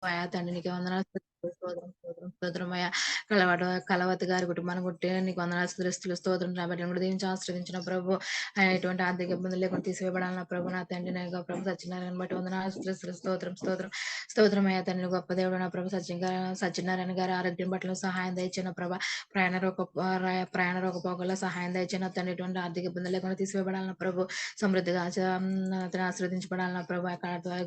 అయా తండ్రి నీకే వందనాలు స్తోత్రం స్తోత్రం స్తోత్రమయ్యా కలవతి గారి కుటుంబాన్ని కొట్టి నీకు వందనాలు స్తుతులు స్తోత్రం రాబట్టి కూడా దీనికి ఆశ్రదించిన ప్రభు ఆయన ఎటువంటి ఆర్థిక ఇబ్బందులు లేకుండా తీసివేయబడాలన్న ప్రభు నా తండ్రి నా ప్రభు సత్యనారాయణ బట్టి వందనాలు స్తుతులు స్తోత్రం స్తోత్రం స్తోత్రం అయ్యా తండ్రి గొప్ప దేవుడు నా ప్రభు సత్యనారాయణ గారి ఆరోగ్యం పట్ల సహాయం దయచిన ప్రభ ప్రయాణ రోగ పోగల సహాయం దయచిన తండ్రి ఎటువంటి ఆర్థిక ఇబ్బందులు లేకుండా తీసివేయబడాలన్న ప్రభు సమృద్ధిగా ఆశ్రదించబడాలన్న ప్రభు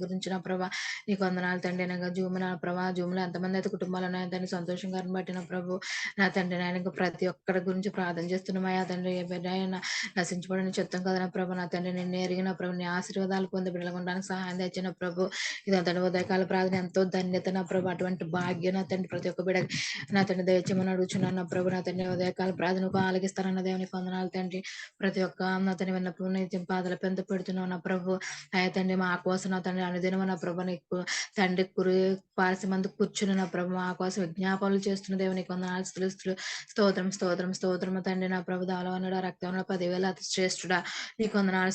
గురించి నా ప్రభ నీకు వందనాలు తండ్రి నాకు జూములో ఎంతమంది అయితే కుటుంబాలు ఉన్నాయో తండ్రి సంతోషంగా బట్టి నా ప్రభు నా తండ్రి నేను ప్రతి ఒక్కరి గురించి ప్రార్థన చేస్తున్నామయ్యా తండ్రి ఏ బిడ్డ అయినా నశించబడిన చిత్తం కదా నా ప్రభు నా తండ్రి నిన్ను ఎరిగిన ప్రభు నీ ఆశీర్వాదాలు పొంది బిడ్డలు ఉండడానికి సహాయం తెచ్చిన ప్రభు ఇది తండ్రి ఉదయకాల ప్రార్థన ఎంతో ధన్యత నా ప్రభు అటువంటి భాగ్యం నా తండ్రి ప్రతి ఒక్క బిడ్డ నా తండ్రి దయచేమని అడుగుచున్నాను నా ప్రభు నా తండ్రి ఉదయకాల ప్రార్థనకు ఆలకిస్తారన్న దేవునికి వందనాలు తండ్రి ప్రతి ఒక్క నా తండ్రి విన్నప్పుడు నిత్యం పాదల పెంత పెడుతున్నావు నా ప్రభు అయ్యా తండ్రి మా కోసం నా తండ్రి అనుదినం నా ప్రభు నీకు తండ్రి పారసి మంది కూర్చుని నా ప్రభు మా కోసం విజ్ఞాపనలు చేస్తున్న దేవునికి వందనాలు స్తోత్రం స్తోత్రం స్తోత్రం తండ్రి నా ప్రభు దాలవనుడా రక్తంలో 10,000 అతి శ్రేష్ఠుడా నీకు వందనాలు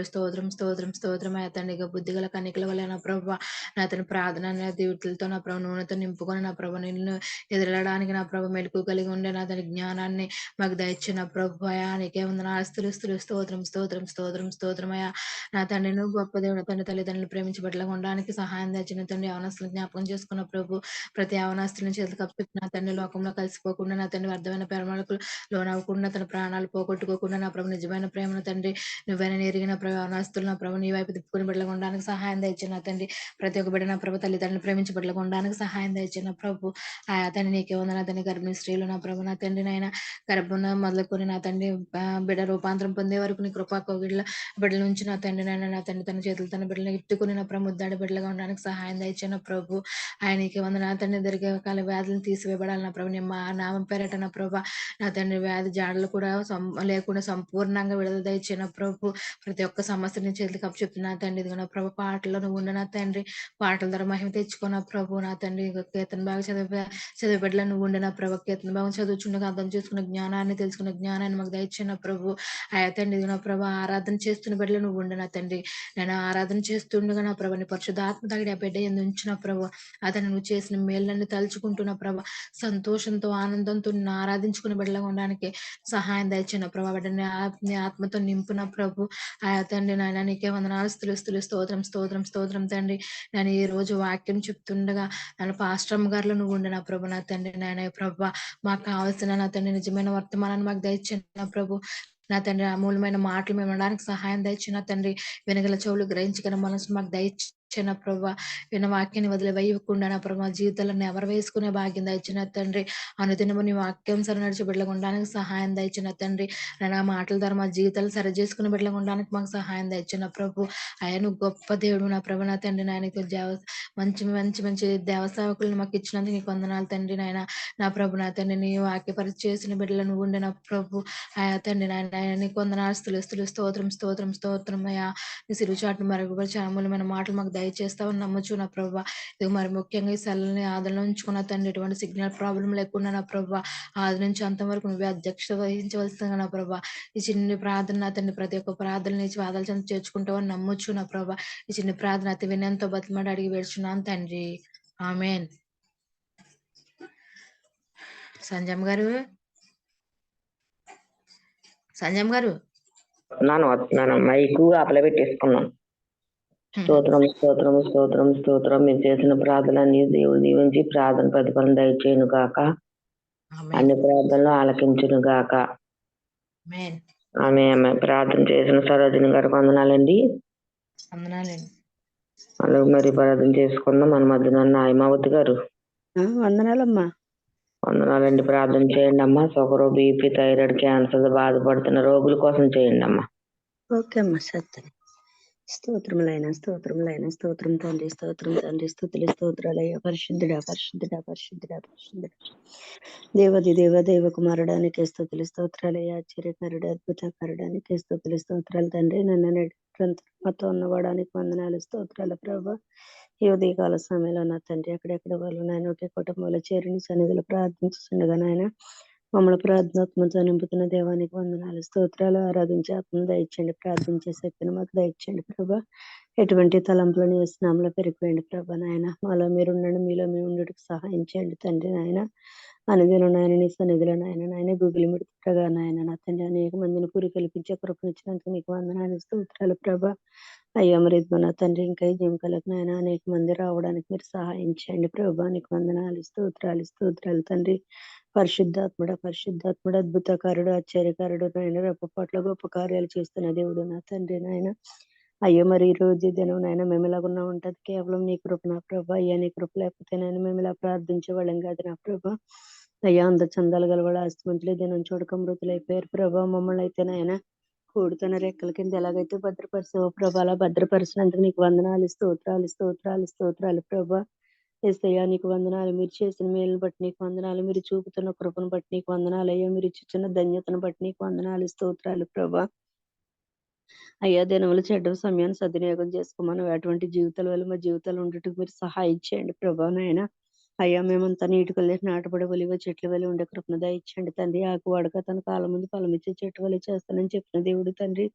స్తోత్రం స్తోత్రం స్తోత్రం అయ్యా తండ్రి బుద్ధి గల కన్నికల వల్ల నా ప్రభు నా తన ప్రార్థన దీవులతో నా ప్రభు నూనెతో నింపుకొని నా ప్రభు నిన్ను ఎదురడానికి నా ప్రభు మెలకు కలిగి ఉండే నా తన జ్ఞానాన్ని మాకు దయచిన ప్రభు అయా నీకే వందనాలు స్తోత్రం స్తోత్రం స్తోత్రం స్తోత్రం అయ్యా నా తండ్రి నువ్వు గొప్ప దేవుడు తండ్రి తల్లిదండ్రులు ప్రేమించి బిడ్డలుగా ఉండడానికి సహాయం తెచ్చిన తండ్రి యవనస్తులు జ్ఞాపకం చేసుకున్న ప్రభు ప్రతి యవనస్తులను చేతులు కప్పిన నా తండ్రి లోకంలో కలిసిపోకుండా నా తండ్రి అర్థమైన ప్రేమలకు లోనవ్వకుండా తన ప్రాణాలు పోగొట్టుకోకుండా నా ప్రభు నిజమైన ప్రేమను తండ్రి నువ్వైనా ఎరిగిన ప్రభు యవనస్తులు నా ప్రభు నీ వైపు తిప్పుకుని బిడ్డలుగా ఉండడానికి సహాయం తెచ్చిన నా తండ్రి ప్రతి ఒక్క బిడ్డ నా ప్రభు తల్లిదండ్రులు ప్రేమించి బిడ్డలుగా ఉండడానికి సహాయం తెచ్చిన ప్రభు ఆ తండ్రి నీకే ఉంది నా తండ్రి గర్భిణీ స్త్రీలు నా ప్రభు నా తండ్రి నాయన గర్భం మొదలుకొని నా తండ్రి బిడ్డ రూపాంతరం పొందే వరకు నీ కృపా కోగిళ్ళ బిడ్డల నుంచి నా తండ్రి నాయన నా తండ్రి తన చేతులు తన బిడ్డలను ఎత్తుకుని నా ప్రభు ముద్దాడి బిడ్డలుగా ఉండడానికి సహాయం దయచిన ప్రభు ఆయనకి వంద నా తండ్రి దీర్ఘకాల వ్యాధులను తీసివేయబడాలి నా ప్రభు మా నామం పేరట నా ప్రభు నా తండ్రి వ్యాధి జాడలు కూడా లేకుండా సంపూర్ణంగా విడుదల దయచిన ప్రభు ప్రతి ఒక్క సమస్యని చేతులకు అప్పు చెప్తున్నా తండ్రి ఇదిగో నా ప్రభు పాటలో నువ్వు ఉండ నా తండ్రి పాటల ద్వారా మహిమ తెచ్చుకున్న ప్రభు నా తండ్రి కీర్తన బాగా చదివే బిడ్డలు నువ్వు ఉండే నా ప్రభు కీర్తన బాగా చదువుచుండగా అర్థం చేసుకున్న జ్ఞానాన్ని తెలుసుకున్న జ్ఞానాన్ని మాకు దయచిన ప్రభు ఆయా తండ్రి నా ప్రభు ఆరాధన చేస్తున్న బిడ్డలు నువ్వు ఉండే నా తండ్రి నేను ఆరాధన చేస్తుండగా నా ప్రభు నీ పరిశుద్ధాత్మ తగిన బిడ్డ ఎందు ఉంచిన ప్రభు అతను నువ్వు చేసిన మేళ్ళని తలుచుకుంటున్న ప్రభు సంతోషంతో ఆనందంతో నిన్ను ఆరాధించుకుని బిడ్డలుగా ఉండడానికి సహాయం దయచిన ప్రభు బిడ్డని నీ ఆత్మతో నింపున ప్రభు ఆ తండ్రి నాయన నీకే వందనాలు స్తోత్రం స్తోత్రం స్తోత్రం తండ్రి నేను ఈ రోజు వాక్యం చెప్తుండగా నన్ను పాస్టమ్ గారిలో నువ్వు ఉండే నా ప్రభు నా తండ్రి నాయన ప్రభు మాకు కావాల్సిన నా తండ్రి నిజమైన వర్తమానాన్ని మాకు దయచిన ప్రభు నా తండ్రి అమూల్యమైన మాటలు మేము వినడానికి సహాయం దయచిన తండ్రి వినగల చెవులు గ్రహించగల మనసు మాకు దయచిన ప్రభా విన వాక్యాన్ని వదిలి వేయకుండా నా ప్రభా జీవితాలను ఎవరు వేసుకునే భాగ్యం దయచిన తండ్రి అనుదినము నీ వాక్యం సరి నడిచి బిడ్డలకు ఉండడానికి సహాయం దయచిన తండ్రి నా మాటల ద్వారా మా జీవితాలు సరి చేసుకుని బిడ్డలకు ఉండడానికి మాకు సహాయం దయచిన ప్రభు ఆయన గొప్ప దేవుడు నా ప్రభు నా తండ్రి నాయనకి మంచి మంచి మంచి దేవసేవకులను మాకు ఇచ్చినందుకు నీకు వందనాలు తండ్రి నాయన నా ప్రభు నా తండ్రి నీ వాక్య పరిచయం చేసిన బిడ్డలను ఉండే నా ప్రభు ఆయా తండ్రి నాయన నీకు వందనాలు స్తోత్రం అయ్యా నీ సిరుచాటును మరుగుపరిచి అమూల్యమైన మాటలు మాకు దయచేస్తావని నమ్మచ్చు నా ప్రభావ ఇది మరి ముఖ్యంగా ఈ సెల్లని ఆదరణ ఉంచుకున్న తండ్రి ఎటువంటి సిగ్నల్ ప్రాబ్లం లేకుండా నా ప్రభావ ఆది నుంచి అంతవరకు నువ్వే అధ్యక్షత వహించవలసిందిగా నా ప్రభావ ఈ చిన్ని ప్రార్థన నా తండ్రి ప్రతి ఒక్క ప్రార్థన నుంచి వాదాల చెంత చేర్చుకుంటావని నమ్మొచ్చు నా ప్రభావ ఈ చిన్ని ప్రార్థన అతి వినయంతో బతిమాడి అడిగి వేడుచున్నాను తండ్రి ఆమెన్. సంజయ్ గారు వస్తున్నాను మైకు అప్లై పెట్టేసుకున్నాం. స్తోత్రం మీరు చేసిన ప్రార్థనని దేవుడు దీవించి ప్రార్థన ప్రతిఫలం దయచేయను గాక, అన్ని ప్రార్థనలు ఆలకించును గాక. ఆమె ప్రార్థన చేసిన సరోజిని గారికి వందనాలండి. అలాగే మరి ప్రార్థన చేసుకున్నాం మన మధ్యన నాయమావతి గారు. వందనాలమ్మా. వందనాలండి. ప్రార్థన చేయండి అమ్మా. షుగర్, బీపీ, థైరాయిడ్, క్యాన్సర్ బాధపడుతున్న రోగుల కోసం చేయండి అమ్మా. ఓకే అమ్మా. సత్యం. స్తోత్రం తండ్రి, స్తుతులు స్తోత్రాలయ్యా. పరిశుద్ధుడా దేవది దేవ కుమారుడానికి స్తుతులు స్తోత్రాలయ్యా. ఆశ్చర్యకరుడు అద్భుతకరుడానికి స్తుతులు స్తోత్రాలు తండ్రి. నన్ను మాతో ఉన్నవాడానికి వందనాలు స్తోత్రాల ప్రభా. ఈ ఉదయకాల సమయంలో నా తండ్రి ఎక్కడెక్కడ వాళ్ళు నాయన ఒకే కుటుంబంలో చేరిని సన్నిధిలో ప్రార్థించుండగా నాయన మమ్మల్ని ప్రార్థనాత్మతో నింపుతున్న దేవానికి వందనాలు, స్తోత్రాలు. ఆరాధించే ఆత్మను దయచేయండి, ప్రార్థించే శక్తిని మాకు దయచేయండి ప్రభా. ఎటువంటి తలంపులను వేసినాంలో పెరిగిపోయండి ప్రభా. నాయన మాలో మీరు ఉండండి, మీలో మేము ఉండేటికి సహాయం చేయండి తండ్రి. నాయన అనుదినం నాయన నీ సన్నిధిలో నాయన గుగిలి మిడుతుండగా నాయన నా తండ్రి అనేక మందిని పూరి కల్పించే కృపనిచ్చినందుకు నీకు వందనాలు, స్తోత్రాలు ప్రభా. అయ్యా మరి ఇదిగో నా తండ్రి ఇంకా ఈ జింకలకు నాయన అనేక మంది రావడానికి మీరు సహాయం చేయండి ప్రభా. నీకు వందనాలు, స్తోత్రాలు, స్తోత్రాలు తండ్రి. పరిశుద్ధాత్ముడ అద్భుతకారుడు, ఆశ్చర్యకారుడు నాయన, రెప్పపాట్ల గొప్ప కార్యాలు చేస్తున్న దేవుడు నా తండ్రి. నాయన అయ్యో మరి ఈ రోజు ఈ దినం నాయన మేము ఇలాగున్నా ఉంటది కేవలం నీ కృప నా ప్రభా. అయ్యా నీ కృప లేకపోతే నాయన మేము ఇలా ప్రార్థించే వాళ్ళం కాదు నా ప్రభా. అయ్యా అంత చందాలు గలవాడు ఆస్తిమంతులు దినం చూడక మృతులైపోయారు ప్రభా. మమ్మల్ని అయితే నాయన కూడుతున్న రెక్కల కింద ఎలాగైతే భద్రపరిచావో ప్రభా, అలా భద్రపరిచినందుకు నీకు వందనాలు, స్తోత్రాలు, స్తోత్రాలు, స్తోత్రాలు ప్రభా. యేసయ్యా నీకు వందనాలు, మీరు చేసిన మేలును బట్టి నీకు వందనాలు, మీరు చూపుతున్న కృపను బట్టి నీకు వందనాలు, అయ్యా మీరు ఇచ్చిన ధన్యతను బట్టి నీకు వందనాలు, స్తోత్రాలు ప్రభా. అయ్యా దినములు చెడ్డ సమయాన్ని సద్వినియోగం చేసుకోమని అటువంటి జీవితాల వల్ల మా జీవితాలు ఉండటం మీరు సహాయం చేయండి ప్రభా. నాయన అయ్యా మేమంతా నీటికి వెళ్ళి నాటపడి ఒలివ చెట్ల వల్ల ఉండే కృపను దయచేయండి తండ్రి. ఆకు వాడక తన కాలం ముందు ఫలమిచ్చే చెట్టు వల్ల చేస్తానని చెప్పిన దేవుడు తండ్రి.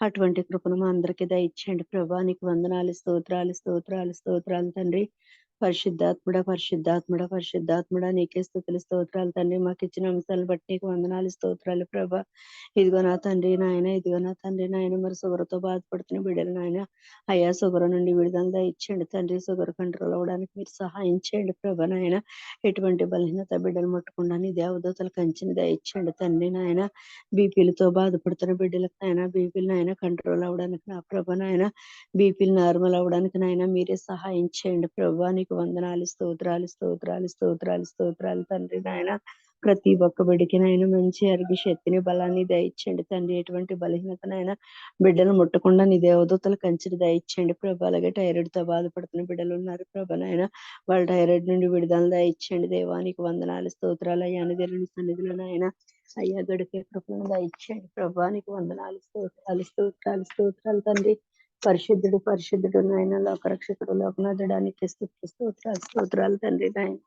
అటువంటి కృపను మా అందరికీ దయచేయండి ప్రభా. నీకు వందనాలు, స్తోత్రాలు, స్తోత్రాలు, స్తోత్రాలు తండ్రి. పరిశుద్ధాత్ముడ పరిశుద్ధాత్ముడ పరిశుద్ధాత్ముడ నీకే స్తుతులు, స్తోత్రాలు తండ్రి. మాకు ఇచ్చిన అంశాలను బట్టి నీకు వందనాలు, స్తోత్రాలు ప్రభా. ఇదిగో నా తండ్రి నాయన, ఇదిగో నా తండ్రి నాయన, మరి షుగర్తో బాధపడుతున్న బిడ్డలు నాయన అయ్యా షుగర్ నుండి విడుదల దయచేయండి తండ్రి. షుగర్ కంట్రోల్ అవ్వడానికి మీరు సహాయం చేయండి ప్రభా. నాయన ఎటువంటి బలహీనత బిడ్డలు ముట్టకుండా నీ దేవదూతల కంచిని దయచేయండి తండ్రి. నాయన బీపీలతో బాధపడుతున్న బిడ్డలకు నాయన బీపీలు నాయన కంట్రోల్ అవ్వడానికి నా ప్రభా. నాయన బీపీలు నార్మల్ అవ్వడానికి నాయన మీరే సహాయం చేయండి ప్రభా. నీకు వందనాలు, స్తోత్రాలు, స్తోత్రాలు, స్తోత్రాలు, స్తోత్రాలు తండ్రి. నాయన ప్రతి ఒక్క బిడ్డకి నాయన మంచి అరిగి శక్తిని బలాన్ని దయచేయండి తండ్రి. ఎటువంటి బలహీనతనైనా బిడ్డలు ముట్టకుండా నీ దేవదూతలు కంచిని దయచేయండి ప్రభా. అలాగే థైరాయిడ్ తో బాధపడుతున్న బిడ్డలు ఉన్నారు ప్రభా. నాయన వాళ్ళ థైరాయిడ్ నుండి విడుదల దయచేయండి దేవానికి వందనాలు, స్తోత్రాలు. అయ్యా దేవుని సన్నిధిలో నాయన అయ్యా గడిపే కృపను దయచేయండి ప్రభా. నీకు వందనాలు, స్తోత్రాలు, స్తోత్రాలు, స్తోత్రాలు తండ్రి. పరిశుద్ధుడు పరిశుద్ధుడు నాయన, లోకరక్షకుడు, లోకనాథుడానికి స్తోత్రాలు, స్తోత్రాలు తండ్రి. నాయన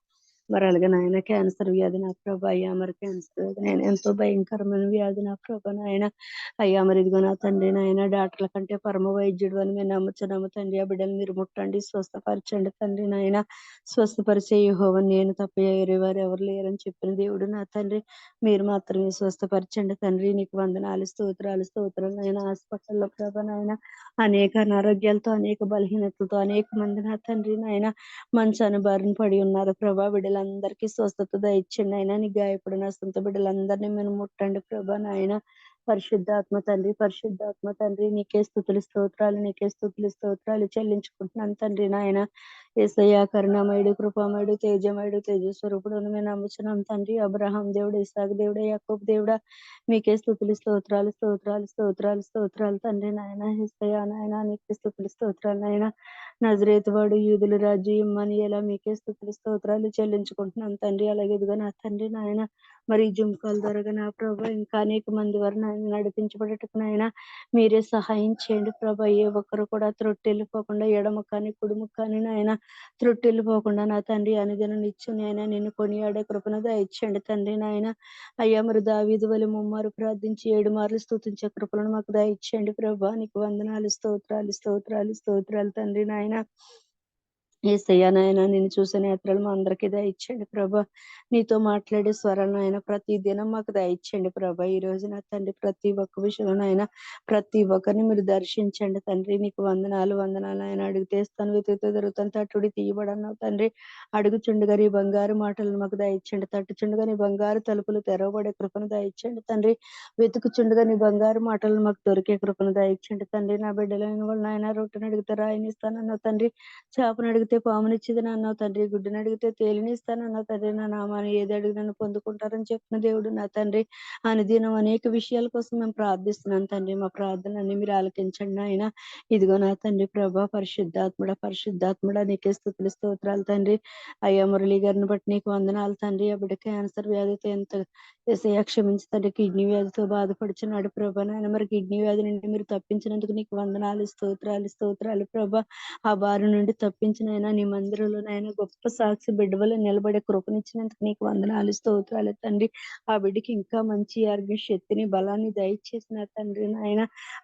మరి అలాగే నాయన క్యాన్సర్ వ్యాధి నా ప్రభా. అయ్యా మరి క్యాన్సర్ వ్యాధి నాయన ఎంతో భయంకరమైన వ్యాధి నా ప్రభా. నాయన అయ్యా మరి ఇదిగో నా తండ్రి నాయన డాక్టర్ల కంటే పరమ వైద్యుడు అని మేము నమ్ముచున్నాము తండ్రి. ఆ బిడ్డలు మీరు ముట్టండి, స్వస్థపరచండి తండ్రి. నాయన స్వస్థపరిచే యెహోవా నేను తప్ప వేరే వారు ఎవరు లేరని చెప్పిన దేవుడు నా తండ్రి. మీరు మాత్రమే స్వస్థపరచండి తండ్రి. నీకు వందనాలు, స్తోత్రాలు, స్తోత్రాలు. నాయన హాస్పిటల్లో ప్రభా నాయన అనేక అనారోగ్యాలతో అనేక బలహీనతలతో అనేక మంది నా తండ్రి నాయన మంచాన బారిన పడి ఉన్నారు ప్రభా. బిడ్డలందరికీ స్వస్థత దయచేయండి అయినా నీ గాయపడిన సొంత బిడ్డలందరినీ మీరు ముట్టండి ప్రభా. నాయన పరిశుద్ధాత్మ తండ్రి, పరిశుద్ధాత్మ తండ్రి నీకే స్తుతులు, స్తోత్రాలు, నీకే స్తుతులు, స్తోత్రాలు చెల్లించుకుంటున్నాను తండ్రి. నాయన యేసయ్యా కరుణామయుడు, కృపామయుడు, తేజమయుడు, తేజస్వరూపుడు మేము నమ్ముచున్నాం తండ్రి. అబ్రహాం దేవుడు, ఇస్సాకు దేవుడు, యాకోబు దేవుడా మీకే స్తుతులు, స్తోత్రాలు, స్తోత్రాలు, స్తోత్రాలు, స్తోత్రాలు తండ్రి. నాయన యేసయ్యా నాయన నీకే స్తుతులు, స్తోత్రాలు. నాయన నజరేతు వాడు యూదుల రాజు ఇమ్మనియేలా మీకే స్తుతులు, స్తోత్రాలు చెల్లించుకుంటున్నాను తండ్రి. అలాగే ఇదిగో నా తండ్రి నాయన మరి జుంకాల ద్వారా నా ప్రభా ఇంకా అనేక మంది వారు నాయన నడిపించబడటకు నాయన మీరే సహాయం చేయండి ప్రభా. ఏ ఒక్కరు కూడా త్రొట్టెళ్ళిపోకుండా ఎడమ కానీ కుడుము కానీ నాయన త్రొట్టెళ్ళిపోకుండా నా తండ్రి అనుదిన నిత్యం నాయన నిన్ను కొనియాడే కృపను దయచేయండి తండ్రి. నాయన అయ్యా మరి దావీదు వలె ముమ్మారు ప్రార్థించి 7 మార్లు స్తుతించే కృపలను మాకు దయచేయండి ప్రభా. నీకు వందనాలు, స్తోత్రాలు, స్తోత్రాలు, స్తోత్రాలు తండ్రి. నాయన యేసయ్యా నాయన నిన్ను చూసే నేత్రాలు మా అందరికీ దయచేయండి ప్రభా. నీతో మాట్లాడే స్వరాలను ఆయన ప్రతి దినం మాకు దయచేయండి ప్రభా. ఈ రోజు నా తండ్రి ప్రతి ఒక్క విషయంలో ఆయన ప్రతి ఒక్కరిని మీరు దర్శించండి తండ్రి. నీకు వందనాలు, వందనాలు. ఆయన అడిగితే స్థాను వెతికితే దొరుకుతాను, తట్టుడి తీయబడన్నావు తండ్రి. అడుగుచుండగా నీ బంగారు మాటలను మాకు దయచేయండి, తట్టుచుండగా నీ బంగారు తలుపులు తెరవబడే కృపను దయచేయండి తండ్రి. వెతుకుచుండగా నీ బంగారు మాటలను మాకు దొరికే కృపను దయచేయండి తండ్రి. నా బిడ్డలైన వాళ్ళు నాయన రొట్టెను అడిగితే రాయినిస్తానన్నావు తండ్రి. చేపను అడిగితే పామునిచ్చిదని అన్నావు తండ్రి. గుడ్డుని అడిగితే తేలినిస్తానన్నావు తండ్రి. నా నామాన్ని ఏది అడిగి నన్ను పొందుకుంటారని చెప్పిన దేవుడు నా తండ్రి. అనుదినం అనేక విషయాల కోసం మేము ప్రార్థిస్తున్నాను తండ్రి. మా ప్రార్థనలన్నీ మీరు ఆలకించండి నాయన. ఇదిగో నా తండ్రి ప్రభా. పరిశుద్ధాత్ముడ, పరిశుద్ధాత్ముడ నీకే స్తుతులు, స్తోత్రాలు తండ్రి. అయ్యా మురళి గారిని బట్టి నీకు వందనాలు తండ్రి. ఆ బిడ్డ క్యాన్సర్ వ్యాధితో ఎంత యేసయ్యా క్షమించి తండ్రి. కిడ్నీ వ్యాధితో బాధపడుచున్నాడు ప్రభా. నాయన మరి కిడ్నీ వ్యాధి నుండి మీరు తప్పించినందుకు నీకు వందనాలు, స్తోత్రాలు, స్తోత్రాలు ప్రభా. ఆ బారి నుండి తప్పించిన ఆయన నాయన నీ మందిరంలో నాయన గొప్ప సాక్షి బిడ్డ వల్ల నిలబడే కృపనిచ్చినందుకు నీకు వందనాలు స్తోత్రాలు తండ్రి. ఆ బిడ్డకి ఇంకా మంచి ఆరోగ్య శక్తిని బలాన్ని దయచేసిన తండ్రి నాయన.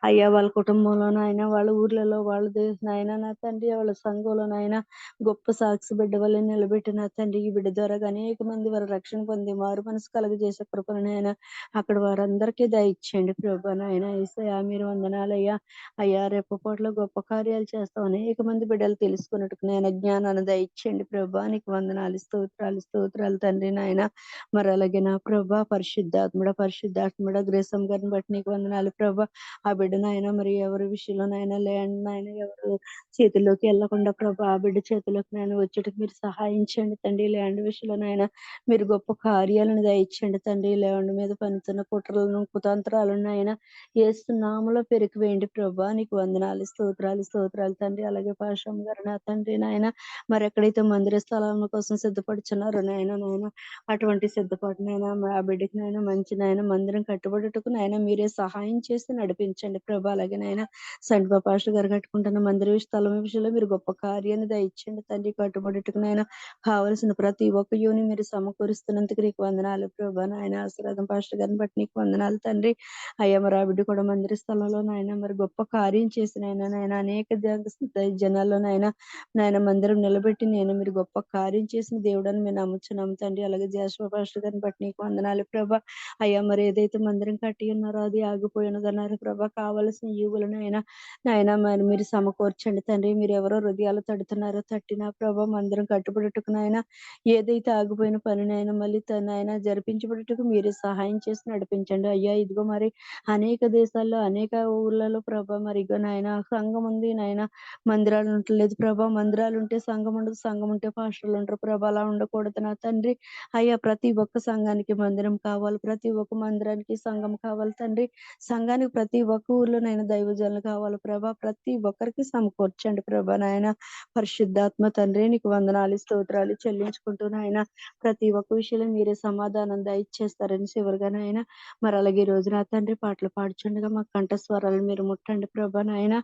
అయ్యా వాళ్ళ కుటుంబంలో నాయన, వాళ్ళ ఊర్లలో, వాళ్ళ నాయన నా తండ్రి, వాళ్ళ సంఘంలో నాయన గొప్ప సాక్షి బిడ్డ వల్ల నిలబెట్టిన తండ్రి. ఈ బిడ్డ ద్వారా అనేక మంది వారి రక్షణ పొంది మారు మనసు కలుగజేసే కృపను నాయన అక్కడ వారందరికీ దయచేయండి ప్రభా నాయన. యేసయ్యా మీరు వందనాలయ్యా. అయ్యా రేపటిలో గొప్ప కార్యాలు చేస్తాం. అనేక మంది బిడ్డలు తెలుసుకున్నట్టుకు నేను జ్ఞానాన్ని దయచేయండి ప్రభా. నీకు వందనాలు స్తోత్రాలు తండ్రి నాయన. మరి అలాగే నా ప్రభా పరిశుద్ధాత్ముడ గ్రేసం గారిని బట్టి నీకు వందనాలు ప్రభా. ఆ బిడ్డ నాయన మరి ఎవరి విషయంలో నాయన ల్యాండ్ నాయన ఎవరు చేతిలోకి వెళ్లకుండా ప్రభా ఆ బిడ్డ చేతిలోకి నాయన వచ్చేటకు మీరు సహాయం చేయండి తండ్రి. ల్యాండ్ విషయంలో నాయన మీరు గొప్ప కార్యాలను దయచేయండి తండ్రి. ల్యాండ్ మీద పనితున్న కుట్రలను కుతంత్రాలను నాయన యేసు నామములో పెరికివేయండి ప్రభా. నీకు వందనాలు స్తోత్రాలు తండ్రి. అలాగే పాషం గారు నా తండ్రి నాయన మరి ఎక్కడైతే మందిర స్థలాల కోసం సిద్ధపడుచున్నారో నాయన అటువంటి సిద్ధపాటు నాయన ఆ బిడ్డకి నాయన మంచి నాయన మందిరం కట్టుబడుటకు నాయన మీరే సహాయం చేసి నడిపించండి ప్రభా. అలాగే నాయన సంటి పాస్టర్ గారు కట్టుకుంటున్న మందిర స్థలం విషయంలో మీరు గొప్ప కార్యాన్ని దయచేయండి తండ్రి. కట్టుబడుటకు నాయన కావలసిన ప్రతి ఒక్క యోని మీరు సమకూరుస్తున్నందుకు నీకు వందనాలు ప్రభా. నాయన ఆశీర్వాదం పాస్టర్ గారిని బట్టి నీకు వందనాలు తండ్రి. అయ్యా మరి ఆ బిడ్డ కూడా మందిర స్థలంలో నాయన మరి గొప్ప కార్యం చేసిన నాయన అనేక జనాల్లో నాయన మందిరం నిలబెట్టి నేను మీరు గొప్ప కార్యం చేసిన దేవుడని మేము నమ్ముచున్నాం తండ్రి. అలాగే జాషువా పాస్టర్ గారిని బట్టి నీకు వందనాలు ప్రభా. అయ్యా మరి ఏదైతే మందిరం కట్టి ఉన్నారో అది ఆగిపోయినదన్నారు ప్రభా. కావలసిన నాయన మరి మీరు సమకూర్చండి తండ్రి. మీరు ఎవరో హృదయాలు తడుతున్నారో తట్టినా ప్రభా మందిరం కట్టుబడుటకు నాయన ఏదైతే ఆగిపోయిన పని నాయన మళ్ళీ నాయన జరిపించబడుటకు మీరే సహాయం చేసి నడిపించండి అయ్యా. ఇదిగో మరి అనేక దేశాల్లో అనేక ఊర్లలో ప్రభా మరి ఇగో నాయన సంఘం ఉంది నాయన మందిరాలు ఉండలేదు ప్రభా. మందిరాలు ఉంటే సంఘం ఉండదు, సంఘం ఉంటే పాస్టర్లు ఉంటారు ప్రభా. అలా ఉండకూడదు నా తండ్రి. అయ్యా ప్రతి ఒక్క సంఘానికి మందిరం కావాలి, ప్రతి ఒక్క మందిరానికి సంఘం కావాలి తండ్రి. సంఘానికి ప్రతి ఒక్క ఊర్లో నాయన దైవజనులు కావాలి ప్రభా. ప్రతి ఒక్కరికి సమకూర్చండి ప్రభా. నాయన పరిశుద్ధాత్మ తండ్రి నీకు వందనాలు స్తోత్రాలు చెల్లించుకుంటూ నాయన ప్రతి ఒక్క విషయంలో మీరే సమాధానం దయచేస్తారని చివరిగా నాయన మరి అలాగే ఈ రోజు నా తండ్రి పాటలు పాడుచుండగా మా కంఠ స్వరాలు మీరు ముట్టండి ప్రభా. నాయన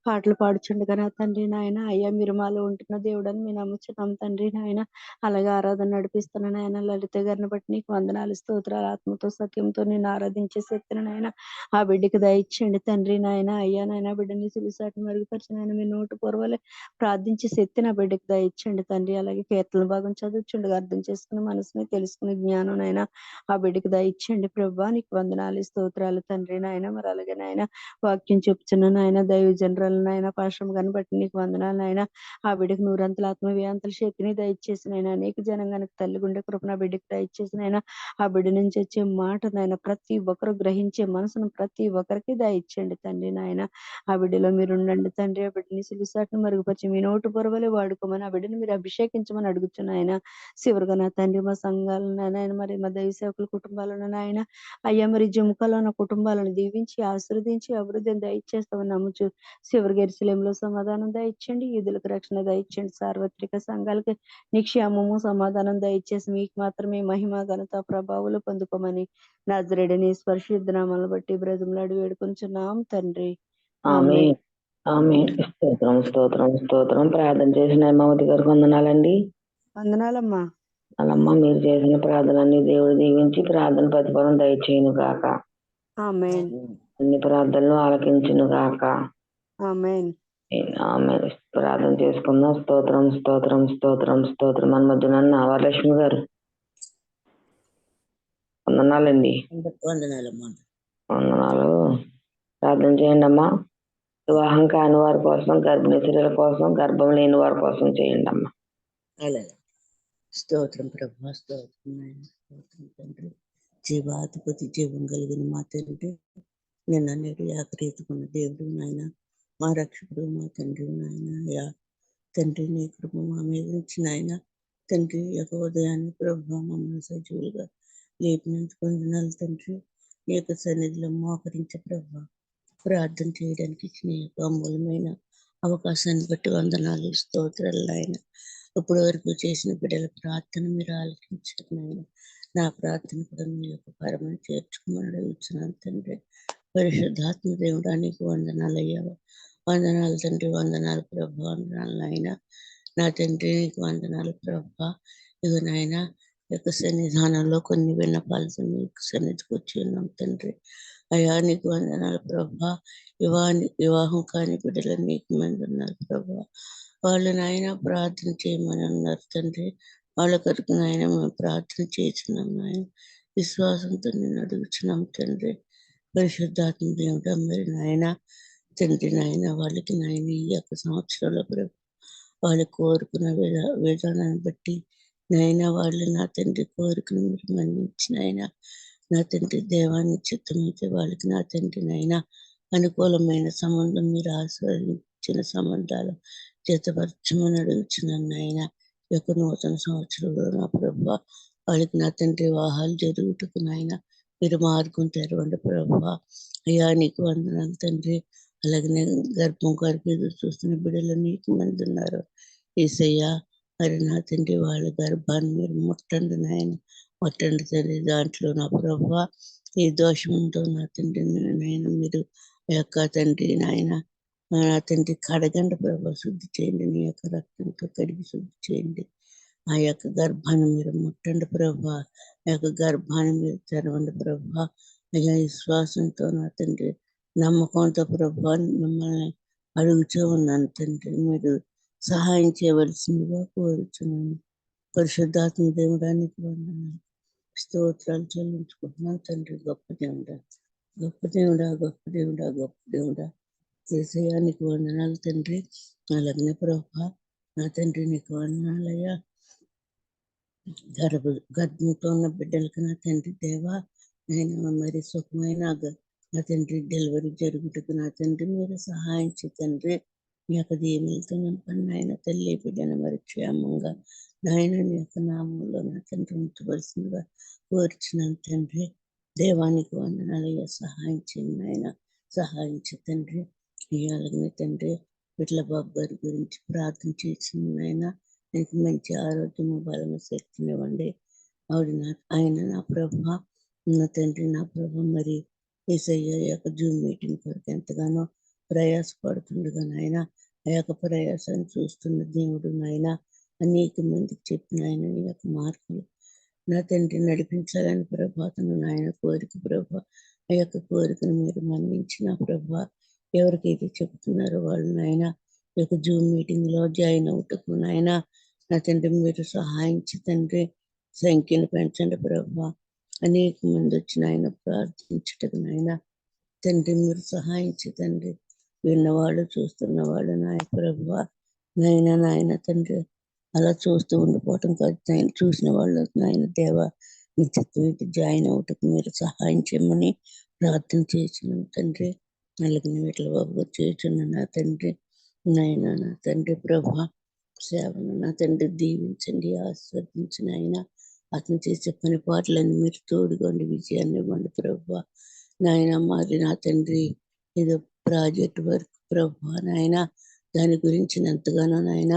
పాటలు పాడుచుండగా నా తండ్రి నాయన అయ్యా మీరు మాలో ఉంటున్న దేవుడని మేము నమ్ముచున్నాం తండ్రి నాయన. అలాగే ఆరాధన నడిపిస్తున్న నాయన లలిత గారిని బట్టి నీకు వందనాలు స్తోత్రాలు. ఆత్మతో సత్యంతో నేను ఆరాధించే శక్తిని నాయన ఆ బిడ్డకి దయచేయండి తండ్రి నాయన. అయ్యా నాయన బిడ్డని సిలిసాటి మరుగుపరిచిన ఆయన మీ నోటు పొరవలే ప్రార్థించే శక్తి నా బిడ్డకి దయచేయండి తండ్రి. అలాగే కీర్తన భాగం చదువుచుండగా అర్థం చేసుకుని మనసుని తెలుసుకునే జ్ఞానం నాయన ఆ బిడ్డకి దయచేయండి ప్రభా. నీకు వందనాలు స్తోత్రాలు తండ్రి నాయన. మరి అలాగే నాయన వాక్యం చెప్తున్న నాయన దైవ జనరల్ నాయన పాశ్రం గారిని బట్టి నీకు వందనాలు నాయన. ఆ బిడ్డకు నూరంతల ఆత్మవ్యాంతల శక్తిని దయచేసిన ఆయన అనేక జనంగానికి తల్లి గుండె కృపణ బిడ్డకి దయచేసిన ఆయన ఆ బిడ్డ నుంచి వచ్చే మాట నాయన ప్రతి ఒక్కరు గ్రహించే మనసును ప్రతి ఒక్కరికి దయచేయండి తండ్రి నాయన. ఆ బిడ్డలో మీరు ఉండండి తండ్రి. ఆ బిడ్డని సిలిసాటును మరుగుపరిచి మీ నోటు పొరవలే వాడుకోమని ఆ బిడ్డని మీరు అభిషేకించమని అడుగుతున్న ఆయన. శివరుగా నా తండ్రి మా సంఘాలను నాయన మరి మా దైవ సేవకుల కుటుంబాలను నాయన అయ్యా మరి జుముకలో ఉన్న కుటుంబాలను దీవించి ఆశీర్వదించి అభివృద్ధిని దయచేస్తామని నమ్ముచు శివరి ఎరుసలేంలో సమాధానం దయచేయండి, ఈదులకు రక్షణ దయచేయండి, సార్వత్రిక సంఘాలకి నిక్షేమము సమాధానం దయచేసి మీకు మాత్రమే మహిమ ఘనత ప్రభావాలు పొందుకోమని నజరేయుడని పరిశుద్ధ నామాలను బట్టి బ్రతిమలాడి వేడుకొంచున్నాం తండ్రి. ఆమేన్. ఆమేన్. స్తోత్రం. ప్రార్థన చేసిన హేమావతి గారికి వందనాలండి. వందనాలమ్మా. అలామ్మ మీరు చేసిన ప్రార్థనని దేవుడు దీవించి ప్రార్థన ప్రతిఫలం దయచేయును గాక. ఆమేన్. అన్ని ప్రార్థనలు ఆలకించును గాక. ఆమేన్. ఆమేన్. ప్రార్థన చేసుకుందాం. స్తోత్రం. మన మధ్యన వరలక్ష్మి గారు వందనాలండి. వందనాలు. ప్రార్థన చేయండి అమ్మా. వివాహం కాని వారి కోసం, గర్భిణీ స్త్రీల కోసం, గర్భం లేని వారి కోసం చేయండి అమ్మా. అలాగే స్తోత్రం ప్రభా. స్తోత్రం తండ్రి. జీవాధిపతి జీవం కలిగిన మా తండ్రి నిన్న నేడు ఏకరీతికున్న దేవుడు నాయన మా రక్షకుడు మా తండ్రి నాయన తండ్రి నీ కృప మా మీద ఇచ్చిన ఆయన తండ్రి యొక్క ఉదయాన్ని ప్రభా మమ్మల్ని సజీవులుగా లేపినందుకు వందనాలు తండ్రి. నీ యొక్క సన్నిధిలో మోకరించే ప్రభా ప్రార్థన చేయడానికి ఇచ్చిన యొక్క అమూల్యమైన అవకాశాన్ని బట్టి వందనాలు స్తోత్రాలు ఆయన. ఇప్పటి వరకు చేసిన బిడ్డల ప్రార్థన మీరు ఆలకించారు నాయన. నా ప్రార్థన కూడా మీ యొక్క పరమని చేర్చుకోమని అడుగుతున్నాను తండ్రి. పరిశుద్ధాత్మ దేవుడానికి వందనాలు అయ్యావా. వందనాలు తండ్రి. వందనాలు ప్రభు. వందనాలు నాయన. నా తండ్రి నీకు వందనాలు ప్రభా. ఇక నాయన యొక్క సన్నిధానంలో కొన్ని విన్నపాలతో నీకు సన్నిధికి వచ్చి ఉన్నాం తండ్రి. అయ్యా నీకు వందనాలు ప్రభా. వివాహం కాని బిడ్డలు నీకు మంది ఉన్నారు ప్రభా. వాళ్ళు నాయన ప్రార్థన చేయమని ఉన్నారు తండ్రి. వాళ్ళ కొరకు నాయన మేము ప్రార్థన చేస్తున్నాం నాయన. విశ్వాసంతో నేను అడుగుతున్నాం తండ్రి. పరిశుద్ధాత్మ దేవుడా మరి నాయన తండ్రి నాయన వాళ్ళకి నాయన ఈ యొక్క సంవత్సరంలో ప్రభు వాళ్ళు కోరుకున్న విధానాన్ని బట్టి నాయన వాళ్ళు నా తండ్రి కోరికను మీరు మన్నించిన ఆయన నా తండ్రి దేవాన్ని చిత్తమైతే వాళ్ళకి నా తండ్రి నాయన అనుకూలమైన సంబంధం మీరు ఆస్వాదించిన సంబంధాలు జతపరచమని అడుగుతున్నాను ఆయన. ఈ యొక్క నూతన సంవత్సరంలో నా ప్రభు వాళ్ళకి నా తండ్రి వివాహాలు జరుగుటకు నాయన మీరు మార్గం తెరవండి ప్రభు. అయ్యా నీకు వందనాలు తండ్రి. అలాగే గర్భం కొరకు ఎదురు చూస్తున్న బిడ్డలు నీకు మంది ఉన్నారు యేసయ్యా. మరి నా తండ్రి వాళ్ళ గర్భాన్ని మీరు ముట్టండి నాయన, ముట్టండి తండ్రి. దాంట్లో నా ప్రభు ఏ దోషం ఉందో నా తండ్రి నాయన మీరు ఆ యొక్క తండ్రి నాయన నా తండ్రి కడగండి ప్రభు, శుద్ధి చేయండి. నీ యొక్క రక్తంతో కడిగి శుద్ధి చేయండి. ఆ యొక్క గర్భాన్ని మీరు ముట్టండి ప్రభా. ఆ యొక్క గర్భాన్ని మీరు తెరవండి ప్రభా. అయ్యా విశ్వాసంతో నా తండ్రి నమ్మకంతో ప్రభా మిమ్మల్ని అడుగుతూ ఉన్నాను తండ్రి. మీరు సహాయం చేయవలసిందిగా కోరుచున్నాను. పరిశుద్ధాత్మ దేవుడానికి వందనాలు స్తోత్రాలు చెల్లించుకుంటున్నాను తండ్రి. గొప్ప దేవుడా, గొప్ప దేవుడా, గొప్ప దేవుడా, గొప్ప దేవుడా. యేసయ్యానికి వందనాలు తండ్రి. అలాగనే ప్రభా నా తండ్రి నీకు వందనాలయ్యా. గర్భంతో ఉన్న బిడ్డలకి నా తండ్రి దేవా నేను మరి సుఖమైన నా తండ్రి డెలివరీ జరుగుటకు నా తండ్రి మీరు సహాయం తండ్రి. మీ యొక్క దీవులతో నింపండి నాయన. తల్లి బిడ్డను మరి క్షేమంగా నాయన నీ యొక్క నామంలో నా తండ్రి ఉంచవలసిందిగా కోరుచున్నాను తండ్రి. దేవానికి వందనాలయ్యా. సహాయం చేయండి ఆయన, సహాయం తండ్రి. అలాగనే తండ్రి బిడ్డల బాబు గారి గురించి ప్రార్థన చేసింది ఆయన. ఆయనకి మంచి ఆరోగ్యము బలము శక్తినివ్వండి. ఆయన నా ప్రభ నా తండ్రి నా ప్రభ మరి యేసయ్య యొక్క జూమ్ మీటింగ్ కొరకు ఎంతగానో ప్రయాసపడుతుండగా నాయన ఆ యొక్క ప్రయాసాన్ని చూస్తున్న దేవుడు నాయన అనేక మందికి చెప్పిన ఆయన ఈ యొక్క మార్పులు నా తండ్రి నడిపించాలని ప్రభాతను నాయన కోరిక ప్రభ. ఆ యొక్క కోరికను మీరు మన్నించిన ప్రభ. ఎవరికైతే చెప్తున్నారో వాళ్ళు నాయన ఈ యొక్క జూమ్ మీటింగ్ లో జాయిన్ అవుటకు నాయన నా తండ్రి మీరు సహాయించి తండ్రి సంఖ్యను పెంచండి ప్రభా. అనేక మంది వచ్చిన ఆయన ప్రార్థించటకు నాయన తండ్రి మీరు సహాయించి తండ్రి. విన్నవాళ్ళు చూస్తున్న వాళ్ళు నాయ ప్రభా నాయన తండ్రి అలా చూస్తూ ఉండిపోవటం కాదు నాయన. చూసిన వాళ్ళు నాయన దేవ నిత్యత్వం జాయిన్ అవుటకు మీరు సహాయం చేయమని ప్రార్థన చేస్తున్నాం తండ్రి. అలాగే వీటిలో బాబు చేస్తున్న నా తండ్రి నాయన నా తండ్రి ప్రభా సేవను నా తండ్రి దీవించండి, ఆస్వాదించిన ఆయన అతను చేసే పని పాటలన్నీ మీరు తోడుకోండి, విజయాన్ని ఇవ్వండి ప్రభా నాయన. మరి నా తండ్రి ఏదో ప్రాజెక్ట్ వర్క్ ప్రభా నాయన దాని గురించి ఎంతగానో నాయన